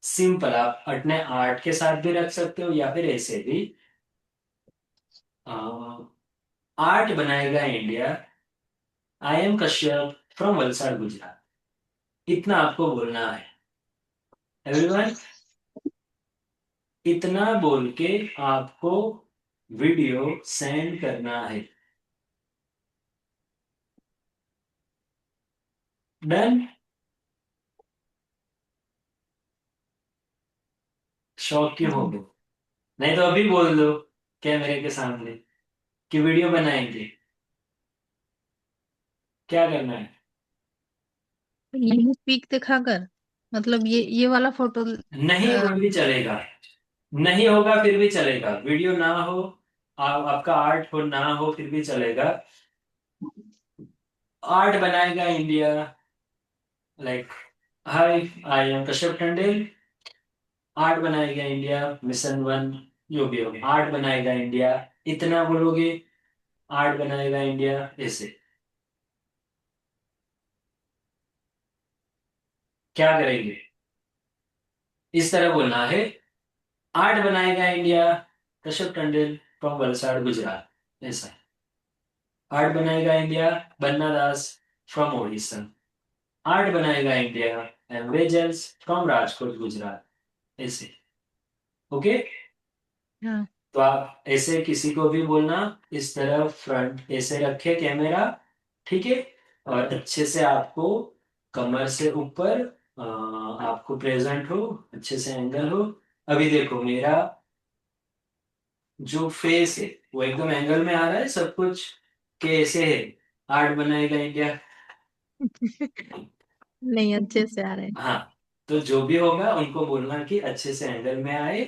सिंपल आप अपने आर्ट के साथ भी रख सकते हो या फिर ऐसे भी, आर्ट बनाएगा India, I am Kashyap from Valsad Gujarat, इतना आपको बोलना है एवरीवन। इतना बोल के आपको वीडियो सेंड करना है। डन? शौक क्यों हो गए? नहीं तो अभी बोल दो कैमरे के सामने कि वीडियो बनाएंगे। क्या करना है? यही पीक दिखाकर, मतलब ये वाला फोटो। नहीं कोई भी चलेगा, नहीं होगा फिर भी चलेगा, वीडियो ना हो, आपका आर्ट हो ना हो फिर भी चलेगा। आर्ट बनाएगा India, like hi I am Kashyap Tandel, art बनाएगा इंडिया मिशन वन, जो भी हो, आर्ट बनाएगा इंडिया, इतना बोलोगे, आर्ट बनाएगा इंडिया ऐसे। क्या करेंगे? इस तरह बोलना है, आर्ट बनाएगा इंडिया कश्यप टंडेल फ्रॉम वलसाड गुजरात, ऐसा। आर्ट बनाएगा India Banna Das from Odisha, art बनाएगा इंडिया एम्बेजल्स फ्रॉम राजकोट गुजरात, ऐसे। ओके, हाँ। तो आप ऐसे किसी को भी बोलना, इस तरह फ्रंट ऐसे रखे कैमरा, ठीक है, और अच्छे से आपको कमर से ऊपर आपको प्रेजेंट हो, अच्छे से एंगल हो। अभी देखो मेरा जो फेस है वो एकदम एंगल में आ रहा है सब कुछ, कैसे है? आर्ट बनाएगा इंडिया। नहीं, अच्छे से आ रहे हैं। हाँ, तो जो भी होगा उनको बोलना कि अच्छे से एंगल में आए,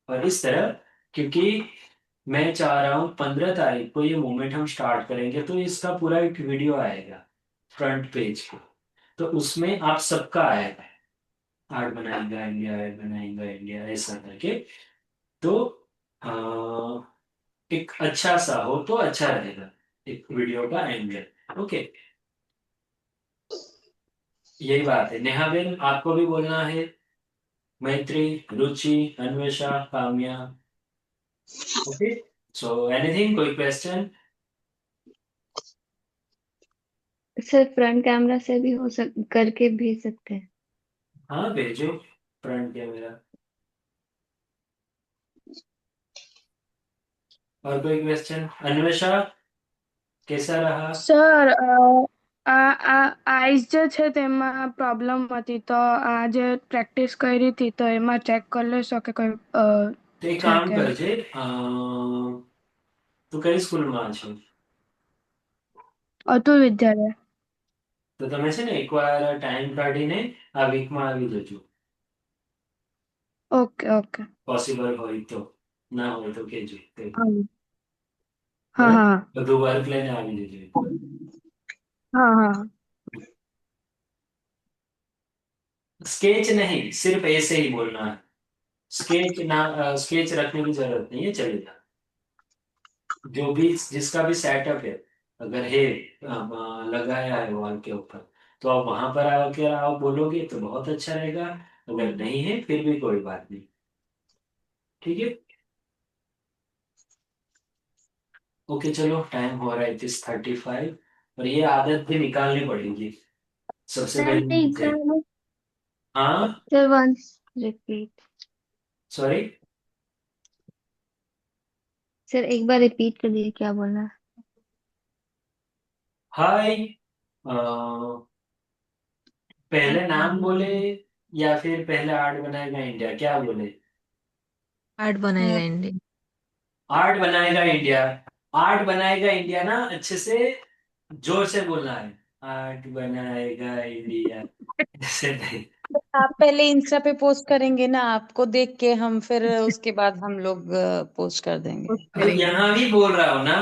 और इस तरह, क्योंकि मैं चाह रहा हूँ 15 तारीख को ये मूवमेंट हम स्टार्ट करेंगे, तो इसका पूरा एक वीडियो आएगा फ्रंट पेज को, तो उसमें आप सबका आएगा, आर्ट बनाएगा इंडिया, आर्ट बनाएगा इंडिया, ऐसा करके। तो एक अच्छा सा हो तो अच्छा रहेगा एक वीडियो का एंगल। ओके, यही बात है। नेहा बेन, आपको भी बोलना है? Maitri, Ruchi, Anvesha, Kamya. Okay, so anything, कोई क्वेश्चन? सर फ्रंट कैमरा से भी करके भेज सकते हैं। हाँ भेजो, फ्रंट कैमरा। और कोई क्वेश्चन? अन्वेषा, कैसा रहा? સર આઈસ જે છે તેમાં પ્રોબ્લેમ હતી તો આજે પ્રેક્ટિસ કરી હતી તો એમાં ચેક કરી લેશો કે કોઈ તો એક છે કામ કે કરજે, તું કઈ સ્કૂલમાં છો? અતુલ વિદ્યાલય. તો તમે છે ને એકવાર ટાઈમ કાઢીને આ વીકમાં આવી જજો, ઓકે ઓકે. પોસિબલ હોય તો. ના હોય તો કેજો કઈ. હા હા બરાબર, હા બધું વર્ક લઈને આવી જજો એકવાર. હા હા. स्केच नहीं, सिर्फ ऐसे ही बोलना है। स्केच ना, स्केच रखने की जरूरत नहीं है, चलेगा। जो भी जिसका भी सेटअप है, अगर है लगाया है वॉल के ऊपर, तो आप वहां पर आकर आप बोलोगे तो बहुत अच्छा रहेगा। अगर नहीं है फिर भी कोई बात नहीं, ठीक है। ओके चलो, टाइम हो रहा है 35, और ये आदत भी निकालनी पड़ेगी सबसे सर पहले एक मुझे। हाँ, sir once repeat. Sorry. Sir एक बार रिपीट कर दीजिए क्या बोलना है। हाय, पहले नाम बोले या फिर पहले आर्ट बनाएगा इंडिया, क्या बोले? आर्ट बनाएगा इंडिया। आर्ट बनाएगा इंडिया। आर्ट बनाएगा इंडिया ना, अच्छे से जोर से बोलना है। आर्ट बनाएगा इंडिया, ऐसे नहीं। आप पहले इंस्टा पे पोस्ट करेंगे ना, आपको देख के हम फिर उसके बाद हम लोग पोस्ट कर देंगे। पोस्ट तो करेंगे। यहाँ भी बोल रहा हूँ ना,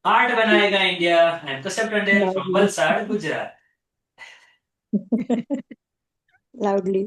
आर्ट बनाएगा India. I am Kashyap Tandel from loudly. Valsad, Gujarat. Loudly.